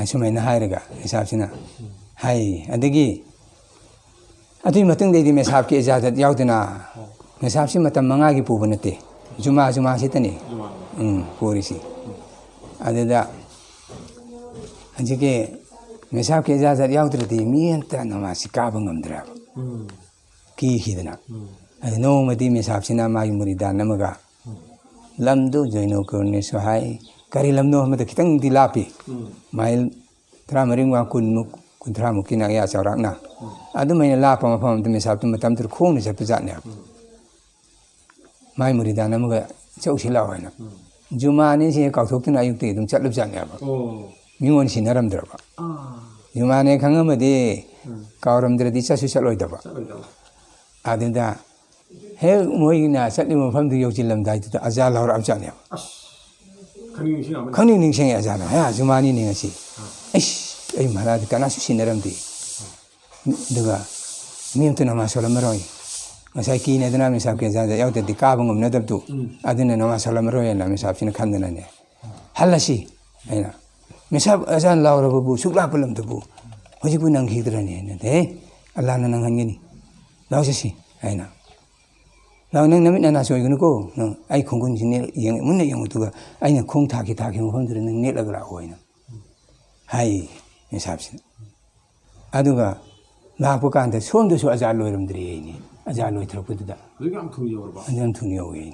असुमैना हाइरगा हिसाबसिना हाइ अदगी अदुइ मतंग देदि मेसाब के इजाजत याउदना मेसाब सि मतम मंगा की पुब नते जुमा सितनी पोरिसी अददा हजिके मेसाब के इजाजत याउद्रदि मियंता नमाज काब ngамद्रा की हिदना अदे नोमदि मेसाब सिना माई मुरिदा नमगा लमदो जइनो करने सहाय करी लमनो हमद खितंग दिलापी माइल 30 कुंथ्रा मुकिना या चौराकना अदु मैना लापा मफम त मेसाब त मतम त खोंग ने चप जाने माई मुरिदा नमगा चौसिला होइना जुमाने से काउथोक्तन आयुक्ते दुम चलब जाने मिंगोन सिनरमद्रबा जुमाने खंगमदि कावरमद्रदि चसु चलोइदबा आदिदा हे मोइना चलि मफम दु योजिलमदाइ त अजाल और अब जाने खनि निंगसें अजाल हा जुमानी निंगसी ऐ महाराज कनासु सिनरमदि दुगा मियंत नमा सोलमरोय ngasai ki ne dana misab ke ja yaw de kabangum na dabtu adina nama salamro ya na misab sin khandana ne halasi aina misab asan lawra bu sukla pulam tu bu hoji bu nang hidra ne de allah na nang hangini law si aina law nang namit na so igunu ko nang ai khonggun sin ne yeng mun ne yeng tu ga aina khong tha ki mo hom dre nang ne la gra hoina hai misab sin aduga la bu kan de som de so aja loiram dre ni अजान लोई थरपुदा अजन थुनियो गे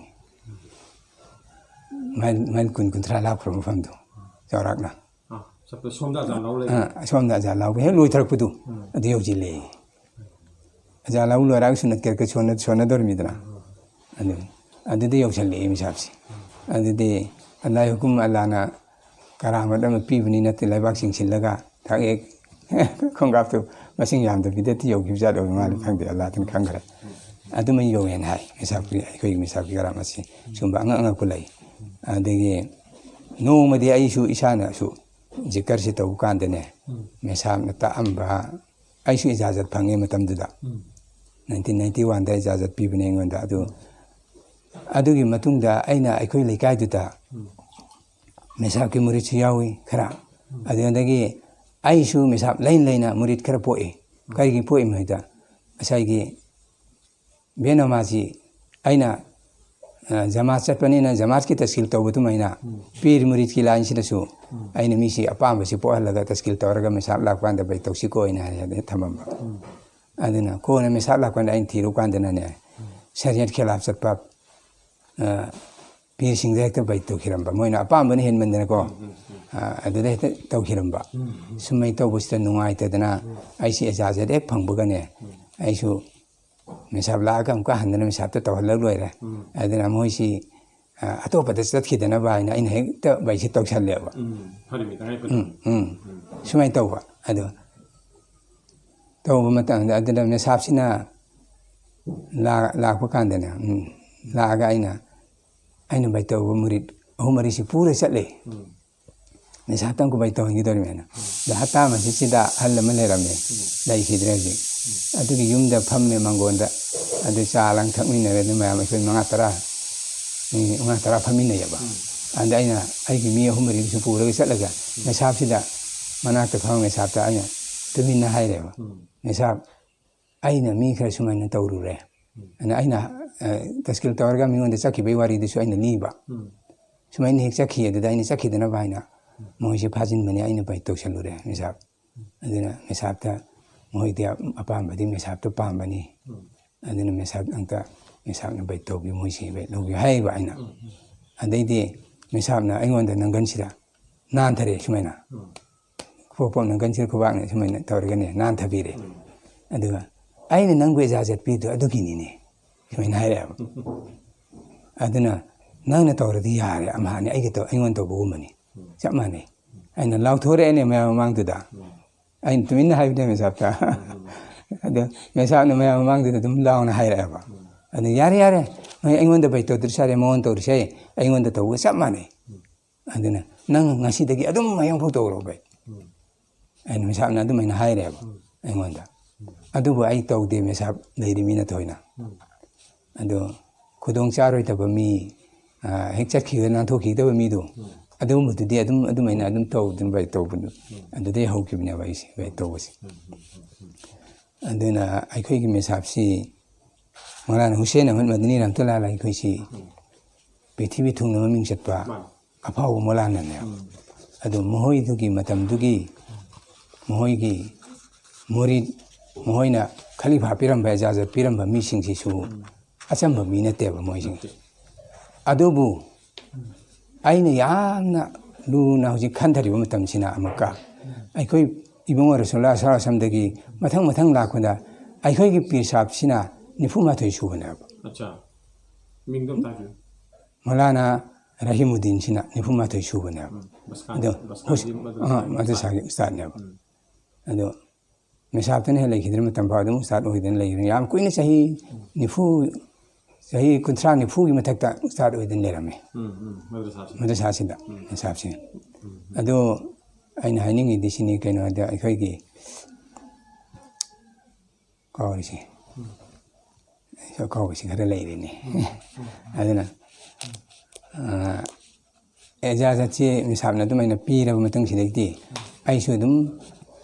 mile कुंथ्रा lakh from फंदो चौराकना सबतो सोमदा अजान लाउ हे लोई थरपुदु अदि योजिले अजान लाउ लोराग सुनत के सोना दरमिदना अदि योजले मिसाबसी अदि अल्लाह हुकुम अल्लाहना करामत अम पीबनी नते लाइबाक सिंसिलगा थागे ꯈꯣꯡꯒꯥꯞꯇꯨ ꯃꯁꯤꯡ ꯌꯥꯝꯗꯕꯤꯗꯗꯤ ꯌꯧꯈꯤꯕꯖꯥꯠ ꯑꯣꯏꯕ ꯃꯥꯜꯂꯤ ꯈꯪꯗꯦ ꯑꯜꯂꯥꯍꯇꯅ ꯈꯪꯈ꯭ꯔꯦ ꯑꯗꯨꯃ ꯌꯧꯋꯦꯅ ꯍꯥꯏ ꯃꯦꯁꯥꯞꯀꯤ ꯑꯩꯈꯣꯏꯒꯤ ꯃꯦꯁꯥꯞꯀꯤ ꯀꯔꯥꯝ ꯑꯁꯤ ꯁꯨꯝꯕ ꯑꯉꯛꯄ ꯂꯩ ꯑꯗꯒꯤ ꯅꯣꯡꯃꯗꯤ ꯑꯩꯁꯨ ꯏꯁꯥꯅꯁꯨ ꯖꯤꯀꯔꯁꯤ ꯇꯧꯕ ꯀꯥꯟꯗꯅꯦ ꯃꯦꯁꯥꯞꯅ ꯇꯥꯛꯑꯝꯕ ꯑꯩꯁꯨ ꯏꯖꯥꯖꯠ ꯐꯪꯉꯦ ꯃꯇꯝꯗꯨꯗ 1991ꯗ ꯏꯖꯥꯖꯠ ꯄꯤꯕꯅꯦ ꯑꯩꯉꯣꯟꯗ ꯑꯗꯨꯒꯤ ꯃꯇꯨꯡꯗ ꯑꯩꯅ ꯑꯩꯈꯣꯏ ꯂꯩꯀꯥꯏꯗꯨꯗ ꯃꯦꯁꯥꯞꯀꯤ ꯃꯨꯔꯤꯠꯁꯨ ꯌꯥꯎꯏ ꯈꯔ ꯑꯗꯨꯗꯒꯤ ꯑꯩꯁꯨ ꯃꯦꯁꯥꯞ ꯂꯩꯅ ꯃꯨꯔꯤꯠ ꯈꯔ ꯄꯣꯛꯏ ꯀꯔꯤꯒꯤ ꯄꯣꯛꯏ ꯃꯣꯏꯗ ꯉꯁꯥꯏꯒꯤ ꯕꯦꯅꯃꯥꯖꯤ ꯑꯩꯅ ꯖꯃꯥꯠ ꯆꯠꯄꯅꯤꯅ ꯖꯃꯥꯠꯀꯤ ꯇꯁꯀꯤꯜ ꯇꯧꯕꯗꯨꯃꯥꯏꯅ ꯄꯤꯔ ꯃꯨꯔꯤꯠꯀꯤ ꯂꯥꯏꯟꯁꯤꯗꯁꯨ ꯑꯩꯅ ꯃꯤꯁꯤ ꯑꯄꯥꯝꯕꯁꯤ ꯄꯣꯛꯍꯜꯂꯒ ꯇꯁꯀꯤꯜ ꯇꯧꯔꯒ ꯃꯦꯁꯥꯞ ꯂꯥꯛꯄꯀꯥꯟꯗ ꯕꯩ ꯇꯧꯁꯤꯀꯣ ꯑꯩꯅ ꯍꯥꯏꯔꯒ ꯊꯝꯃꯝꯕ ꯑꯗꯨꯅ ꯀꯣꯟꯅ ꯃꯦꯁꯥꯞ ꯂꯥꯛꯄꯀꯥꯟꯗ ꯑꯩꯅ ꯊꯤꯔꯨꯀꯥꯟꯗꯅꯅꯦ ꯁꯔꯤꯌꯠ ꯈꯤꯂꯥꯐ ꯆꯠꯄ ꯄꯤꯔꯁꯤꯡꯗ ꯍꯦꯛꯇ ꯕꯩ ꯇꯧꯈꯤꯔꯝꯕ ꯃꯣꯏꯅ ꯑꯄꯥꯝꯕꯅ ꯍꯦꯟꯃꯟꯗꯅꯀꯣ ꯑꯗꯨꯗ ꯍꯦꯛꯇ ꯇꯧꯈꯤꯔꯝꯕ ꯁꯨꯃꯥꯏ ꯇꯧꯕꯁꯤꯗ ꯅꯨꯡꯉꯥꯏꯇꯗꯅ ꯑꯩꯁꯤ ꯑꯦꯖꯥꯖꯠ ꯍꯦꯛ ꯐꯪꯕꯒꯅꯦ ꯑꯩꯁꯨ ꯃꯦꯁꯥꯞ ꯂꯥꯛꯑꯒ ꯑꯃꯨꯛꯀ ꯍꯟꯗꯅ ꯃꯦꯁꯥꯞꯇ ꯇꯧꯍꯜꯂꯒ ꯂꯣꯏꯔꯦ ꯑꯗꯨꯅ ꯃꯣꯏꯁꯤ ꯑꯇꯣꯞꯄꯗ ꯆꯠꯈꯤꯗꯅꯕ ꯍꯥꯏꯅ ꯑꯩꯅ ꯍꯦꯛꯇ ꯕꯩꯁꯤ ꯇꯧꯁꯜꯂꯦꯕ ꯁꯨꯃꯥꯏꯅ ꯇꯧꯕ ꯑꯗꯨ ꯇꯧꯕ ꯃꯇꯝꯗ ꯑꯗꯨꯗ ꯃꯦꯁꯥꯞꯁꯤꯅ ꯂꯥꯛꯄ ꯀꯥꯟꯗꯅꯦ ꯂꯥꯛꯑꯒ ꯑꯩꯅ ꯕꯩ ꯇꯧꯕ ꯃꯨꯔꯤꯠ 3-4ꯁꯤ ꯄꯨꯔ ꯆꯠꯂꯦ ꯃꯦꯁꯥꯞꯇ ꯑꯃꯨꯛꯀ ꯕꯩ ꯇꯧꯍꯟꯈꯤꯗꯧꯔꯤꯃꯦꯅ ꯍꯞꯇꯥ ꯑꯃꯁꯤꯗ ꯑꯍꯜ ꯑꯃ ꯂꯩꯔꯝꯃꯦ ꯂꯩꯈꯤꯗ꯭ꯔꯦ ꯍꯧꯖꯤꯛ ꯑꯗꯨꯒꯤ ꯌꯨꯝꯗ ꯐꯝꯃꯦ ꯃꯥꯡꯒꯣꯟꯗ ꯑꯗꯨ ꯆꯥ ꯂꯥꯡ ꯊꯛꯃꯤꯟꯅꯔꯦ ꯑꯗꯨ ꯃꯌꯥꯝ ꯑꯩꯈꯣꯏ 5-10 ꯐꯝꯃꯤꯟꯅꯩꯑꯕ ꯑꯗ ꯑꯩꯅ ꯑꯩꯒꯤ ꯃꯤ 3-4ꯁꯨ ꯄꯨꯔꯒ ꯆꯠꯂꯒ ꯃꯦꯁꯥꯞꯁꯤꯗ ꯃꯅꯥꯛꯇ ꯐꯝꯕ ꯃꯦꯁꯥꯞꯇ ꯑꯩꯅ ꯇꯨꯃꯤꯟꯅ ꯍꯥꯏꯔꯦꯕ ꯃꯦꯁꯥꯞ ꯑꯩꯅ ꯃꯤ ꯈꯔ ꯁꯨꯃꯥꯏꯅ ꯇꯧꯔꯨꯔꯦ ꯑꯩꯅ ꯇꯁꯀꯤꯜ ꯇꯧꯔꯒ ꯃꯤꯉꯣꯟꯗ ꯆꯠꯈꯤꯕꯒꯤ ꯋꯥꯔꯤꯗꯨꯁꯨ ꯑꯩꯅ ꯂꯤꯕ ꯁꯨꯃꯥꯏꯅ ꯍꯦꯛ ꯆꯠꯈꯤ ꯑꯗꯨꯗ ꯑꯩꯅ ꯆꯠꯈꯤꯗꯅꯕ ꯍꯥꯏꯅ ꯃꯣꯏꯁꯦ ꯐꯥꯖꯤꯟꯕꯅꯤ ꯑꯩꯅ ꯕꯩ ꯇꯧꯁꯜꯂꯨꯔꯦ ꯃꯦꯁꯥꯞ ꯑꯗꯨꯅ ꯃꯦꯁꯥꯞꯇ ꯃꯣꯏꯗꯤ ꯑꯄꯥꯝꯕꯗꯤ ꯃꯦꯁꯥꯞꯇꯣ ꯄꯥꯝꯕꯅꯤ ꯑꯗꯨꯅ ꯃꯦꯁꯥꯞꯅ ꯕꯩ ꯇꯧꯕꯤ ꯃꯣꯏꯁꯤ ꯕꯩ ꯂꯧꯕꯤ ꯍꯥꯏꯕ ꯑꯩꯅ ꯑꯗꯩꯗꯤ ꯃꯦꯁꯥꯞꯅ ꯑꯩꯉꯣꯟꯗ ꯅꯪꯒꯟꯁꯤꯗ ꯅꯥꯟꯊꯔꯦ ꯁꯨꯃꯥꯏꯅ ꯄꯣꯛ ꯅꯪꯒꯟꯁꯤꯗ ꯈꯨꯕꯥꯛꯅ ꯁꯨꯃꯥꯏꯅ ꯇꯧꯔꯒꯅꯦ ꯅꯥꯟꯊꯕꯤꯔꯦ ꯑꯗꯨꯒ ꯑꯩꯅ ꯅꯪꯕꯨ ꯏꯖꯥꯖꯠ ꯄꯤꯗꯣ ꯑꯗꯨꯒꯤꯅꯤꯅꯦ ꯁꯨꯃꯥꯏꯅ ꯍꯥꯏꯔꯛꯑꯦꯕ ꯑꯗꯨꯅ ꯅꯪꯅ ꯇꯧꯔꯗꯤ ꯌꯥꯔꯦ ꯑꯃꯍꯥꯅꯤ ꯑꯩꯉꯣꯟꯗ ꯇꯧꯕꯒꯨꯝꯕꯅꯤ ꯆꯞ ꯃꯥꯟꯅꯩ ꯑꯩꯅ ꯂꯥꯎꯊꯣꯔꯛꯑꯦꯅꯦ ꯃꯌꯥꯝ ꯃꯃꯥꯡꯗꯨꯗ ꯑꯩꯅ ꯇꯨꯃꯤꯟꯅ ꯍꯥꯏꯕꯅꯦ ꯃꯦꯁꯥꯞꯇ ꯑꯗꯣ ꯃꯦꯁꯥꯞꯅ ꯃꯌꯥꯝ ꯃꯃꯥꯡꯗꯨꯗ ꯑꯗꯨꯝ ꯂꯥꯎꯅ ꯍꯥꯏꯔꯛꯑꯦꯕ ꯑꯗꯨ ꯌꯥꯔꯦ ꯅꯣꯏ ꯑꯩꯉꯣꯟꯗ ꯕꯩ ꯇꯧꯗ꯭ꯔꯁꯨ ꯌꯥꯔꯦ ꯃꯉꯣꯟꯗ ꯇꯧꯔꯁꯦ ꯑꯩꯉꯣꯟꯗ ꯇꯧꯕꯒ ꯆꯞ ꯃꯥꯟꯅꯩ ꯑꯗꯨꯅ ꯅꯪ ꯉꯁꯤꯗꯒꯤ ꯑꯗꯨꯝ ꯍꯌꯦꯡꯐꯥꯎ ꯇꯧꯔꯣ ꯕꯩ ꯑꯩꯅ ꯃꯦꯁꯥꯞꯅ ꯑꯗꯨꯃꯥꯏꯅ ꯍꯥꯏꯔꯦꯕ ꯑꯩꯉꯣꯟꯗ ꯑꯗꯨꯕꯨ ꯑꯩ ꯇꯧꯗꯦ ꯃꯦꯁꯥꯞ ꯂꯩꯔꯤꯃꯤꯅ ꯊꯣꯏꯅ ꯑꯗꯣ ꯈꯨꯗꯣꯡ ꯆꯥꯔꯣꯏꯗꯕ ꯃꯤ ꯍꯦꯛ ꯆꯠꯈꯤꯕ ꯅꯥꯟꯊꯣꯛꯈꯤꯒꯗꯕ ꯃꯤꯗꯣ ꯑꯗꯨꯒꯨꯝꯕꯗꯨꯗꯤ ꯑꯗꯨꯃꯥꯏꯅ ꯑꯗꯨꯝ ꯇꯧꯗꯅ ꯕꯩ ꯇꯧꯕꯗꯨ ꯑꯗꯨꯗꯩ ꯍꯧꯈꯤꯕꯅꯦꯕ ꯑꯩꯁꯦ ꯕꯩ ꯇꯧꯕꯁꯦ ꯑꯗꯨꯅ ꯑꯩꯈꯣꯏꯒꯤ ꯃꯦꯁꯥꯞꯁꯤ ꯃꯧꯂꯥꯅ ꯍꯨꯁꯦꯟ ꯑꯍꯃꯗ ꯃꯗꯅꯤ ꯔꯍꯃꯇꯨꯜꯂꯥꯍꯤ ꯑꯂꯩꯍꯤ ꯑꯩꯈꯣꯏꯁꯤ ꯄ꯭ꯔꯤꯊꯤꯕꯤ ꯊꯨꯡꯅ ꯃꯃꯤꯡ ꯆꯠꯄ ꯑꯐꯥꯎꯕ ꯃꯧꯂꯥꯅꯅꯦ ꯑꯗꯨ ꯃꯈꯣꯏꯗꯨꯒꯤ ꯃꯇꯝꯗꯨꯒꯤ ꯃꯈꯣꯏꯒꯤ ꯃꯨꯔꯤꯠ ꯃꯈꯣꯏꯅ ꯈꯂꯤꯐꯥ ꯄꯤꯔꯝꯕ ꯏꯖꯥꯖꯠ ꯄꯤꯔꯝꯕ ꯃꯤꯁꯤꯡꯁꯤꯁꯨ ꯑꯆꯝꯕ ꯃꯤ ꯅꯠꯇꯦꯕ ꯃꯣꯏꯁꯤꯡꯁꯦ ꯑꯗꯨꯕꯨ ꯑꯩꯅ ꯌꯥꯝꯅ ꯂꯨꯅ ꯍꯧꯖꯤꯛ ꯈꯟꯊꯔꯤꯕ ꯃꯇꯝꯁꯤꯅ ꯑꯃꯨꯛꯀ ꯑꯩꯈꯣꯏ ꯏꯕꯨꯡ ꯔꯁꯨꯜꯂꯥꯍ ꯁꯜꯂꯜꯂꯥꯍꯨ ꯑꯂꯩꯍꯤ ꯋꯁꯜꯂꯝꯗꯒꯤ ꯃꯊꯪ ꯂꯥꯛꯄꯗ ꯑꯩꯈꯣꯏꯒꯤ ꯄꯤꯔꯁꯥꯞꯁꯤꯅ 94 ꯁꯨꯕꯅꯦꯕ ꯃꯧꯂꯥꯅ ꯔꯍꯤꯃꯨꯗꯤꯟꯁꯤꯅ 94 ꯁꯨꯕꯅꯦꯕ ꯑꯗꯣ ꯃꯗꯔꯁꯥꯒꯤ ꯎꯁꯇꯥꯗꯅꯦꯕ ꯑꯗꯣ ꯃꯦꯁꯥꯞꯇꯅ ꯍꯦꯛ ꯂꯩꯈꯤꯗ꯭ꯔ ꯃꯇꯝ ꯐꯥꯎ ꯑꯗꯨꯝ ꯎꯁꯇꯥꯗ ꯑꯣꯏꯗꯅ ꯂꯩꯈ꯭ꯔꯦ ꯌꯥꯝ ꯀꯨꯏꯅ ꯆꯍꯤ 30-40ꯒꯤ ꯃꯊꯛꯇ ꯎꯁꯇꯥꯗ ꯑꯣꯏꯗꯅ ꯂꯩꯔꯝꯃꯦ ꯃꯗꯔꯁꯥꯁꯤꯗ ꯃꯦꯁꯥꯞꯁꯤ ꯑꯗꯣ ꯑꯩꯅ ꯍꯥꯏꯅꯤꯡꯉꯤꯗꯤ ꯁꯤꯅꯤ ꯀꯩꯅꯣ ꯍꯥꯏꯗ ꯑꯩꯈꯣꯏꯒꯤ ꯀꯥꯎꯔꯤꯁꯤ ꯈꯔ ꯂꯩꯔꯤꯅꯤ ꯑꯗꯨꯅ ꯑꯦꯖꯥꯖꯠꯁꯤ ꯃꯦꯁꯥꯞꯅ ꯑꯗꯨꯃꯥꯏꯅ ꯄꯤꯔꯕ ꯃꯇꯨꯡꯁꯤꯗꯩꯗꯤ ꯑꯩꯁꯨ ꯑꯗꯨꯝ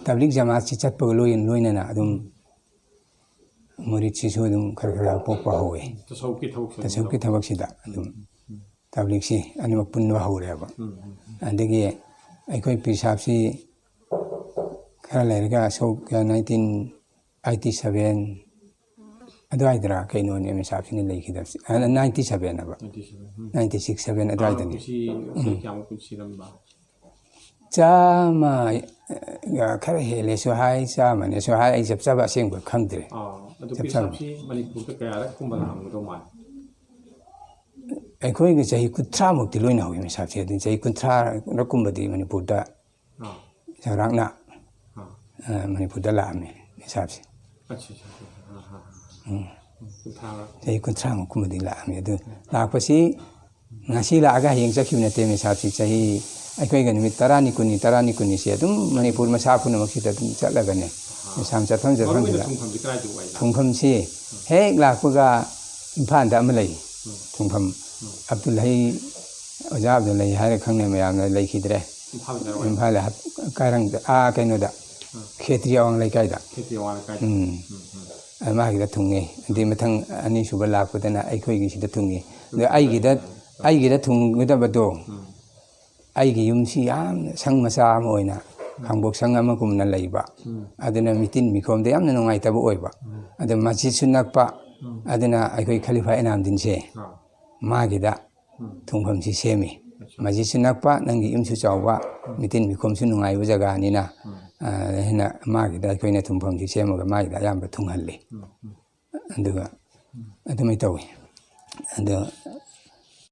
ꯇꯕ꯭ꯂꯤꯛ ꯖꯃꯥꯠꯁꯤ ꯆꯠꯄꯒ ꯂꯣꯏꯅꯅ ꯑꯗꯨꯝ ꯃꯨꯔꯤꯠꯁꯤꯁꯨ ꯑꯗꯨꯝ ꯈꯔ ꯄꯣꯛꯄ ꯍꯧꯋꯦ ꯇꯁawwufꯀꯤ ꯊꯕꯛꯁꯤꯗ ꯑꯗꯨꯝ ꯇꯕ꯭ꯂꯤꯛꯁꯤ ꯑꯅꯤꯃꯛ ꯄꯨꯟꯕ ꯍꯧꯔꯦꯕ ꯑꯗꯒꯤ ꯑꯩꯈꯣꯏ ꯄꯤꯔꯁꯥꯞꯁꯤ ꯈꯔ ꯂꯩꯔꯒ 1987 ꯑꯗꯨꯋꯥꯏꯗꯔꯥ ꯀꯩꯅꯣꯅꯦ ꯃꯦꯁꯥꯞꯁꯤꯅ ꯂꯩꯈꯤꯗꯕꯁꯤ 97 ꯍꯥꯏꯕ 96-97 ꯑꯗꯨꯋꯥꯏꯗꯅꯤ ꯆꯥꯝꯃ ꯈꯔ ꯍꯦꯜꯂꯦꯁꯨ ꯍꯥꯏ ꯆꯥꯝꯃꯅꯦꯁꯨ ꯍꯥꯏ ꯑꯩ ꯆꯞ ꯆꯥꯕ ꯑꯁꯦꯡꯕ ꯈꯪꯗ꯭ꯔꯦ ꯑꯩꯈꯣꯏꯒꯤ ꯆꯍꯤ 30ꯃꯨꯛꯇꯤ ꯂꯣꯏꯅ ꯍꯧꯏ ꯃꯦꯁꯥꯞꯁꯤ ꯑꯗꯨ ꯆꯍꯤ 30 ꯀꯨꯝꯕꯗꯤ ꯃꯅꯤꯄꯨꯔꯗ ꯆꯥꯎꯔꯥꯛꯅ ꯃꯅꯤꯄꯨꯔꯗ ꯂꯥꯛꯑꯝꯃꯦ ꯃꯤꯁꯥꯞꯁꯦ ꯆꯍꯤ 30ꯃꯨꯛꯀꯨꯝꯕꯗꯤ ꯂꯥꯛꯑꯝꯃꯦ ꯑꯗꯨ ꯂꯥꯛꯄꯁꯤ ꯉꯁꯤ ꯂꯥꯛꯑꯒ ꯍꯌꯦꯡ ꯆꯠꯈꯤꯕ ꯅꯠꯇꯦ ꯃꯤꯁꯥꯞꯁꯤ ꯆꯍꯤ ꯑꯩꯈꯣꯏꯒ ꯅꯨꯃꯤꯠ 10ꯅꯤ ꯀꯨꯟꯅꯤꯁꯦ ꯑꯗꯨꯝ ꯃꯅꯤꯄꯨꯔ ꯃꯁꯥ ꯄꯨꯝꯅꯃꯛꯁꯤꯗ ꯑꯗꯨꯝ ꯆꯠꯂꯒꯅꯦ ꯃꯤꯁꯥꯝ ꯆꯠꯐꯝꯗꯨꯗ ꯊꯨꯡꯐꯝꯁꯤ ꯍꯦꯛ ꯂꯥꯛꯄꯒ ꯏꯝꯐꯥꯜꯗ ꯑꯃ ꯂꯩ ꯊꯨꯡꯐꯝ ꯑꯕꯗꯨꯜ ꯍꯩ ꯑꯣꯖꯥ ꯑꯕꯗꯨꯜ ꯍꯩ ꯍꯥꯏꯔ ꯈꯪꯅꯩ ꯃꯌꯥꯝꯅ ꯂꯩꯈꯤꯗ꯭ꯔꯦ ꯏꯝꯐꯥꯜꯗ ꯀꯥꯏꯔꯪꯗ ꯀꯩꯅꯣꯗ ꯈꯦꯇ꯭ꯔꯤ ꯑꯋꯥꯡ ꯂꯩꯀꯥꯏꯗ ꯃꯥꯒꯤꯗ ꯊꯨꯡꯉꯦ ꯑꯗꯨꯗꯩ ꯃꯊꯪ ꯑꯅꯤꯁꯨꯕ ꯂꯥꯛꯄꯗꯅ ꯑꯩꯈꯣꯏꯒꯤꯁꯤꯗ ꯊꯨꯡꯉꯤ ꯑꯗꯣ ꯑꯩꯒꯤꯗ ꯊꯨꯡꯒꯗꯕꯗꯣ ꯑꯩꯒꯤ ꯌꯨꯝꯁꯤ ꯌꯥꯝꯅ ꯁꯪ ꯃꯆꯥ ꯑꯃ ꯑꯣꯏꯅ ꯈꯥꯡꯕꯣꯛ ꯁꯪ ꯑꯃꯒꯨꯝꯅ ꯂꯩꯕ ꯑꯗꯨꯅ ꯃꯤꯇꯤꯟ ꯃꯤꯈꯣꯝꯗ ꯌꯥꯝꯅ ꯅꯨꯡꯉꯥꯏꯇꯕ ꯑꯣꯏꯕ ꯑꯗꯨ ꯃꯁꯖꯤꯠꯁꯨ ꯅꯛꯄ ꯑꯗꯨꯅ ꯑꯩꯈꯣꯏ ꯈꯂꯤꯐꯥ ꯏꯅꯥꯝꯗꯤꯟꯁꯦ ꯃꯥꯒꯤꯗ ꯊꯨꯡꯐꯝꯁꯤ ꯁꯦꯝꯃꯤ ꯃꯁꯖꯤꯠꯁꯨ ꯅꯛꯄ ꯅꯪꯒꯤ ꯌꯨꯝꯁꯨ ꯆꯥꯎꯕ ꯃꯤꯇꯤꯟ ꯃꯤꯈꯣꯝꯁꯨ ꯅꯨꯡꯉꯥꯏꯕ ꯖꯒꯥꯅꯤꯅ ꯍꯦꯟꯅ ꯃꯥꯒꯤꯗ ꯑꯩꯈꯣꯏꯅ ꯊꯨꯡꯐꯝꯁꯤ ꯁꯦꯝꯃꯒ ꯃꯥꯒꯤꯗ ꯑꯌꯥꯝꯕ ꯊꯨꯡꯍꯜꯂꯤ ꯑꯗꯨꯒ ꯑꯗꯨꯃꯥꯏꯅ ꯇꯧꯋꯤ ꯑꯗꯣ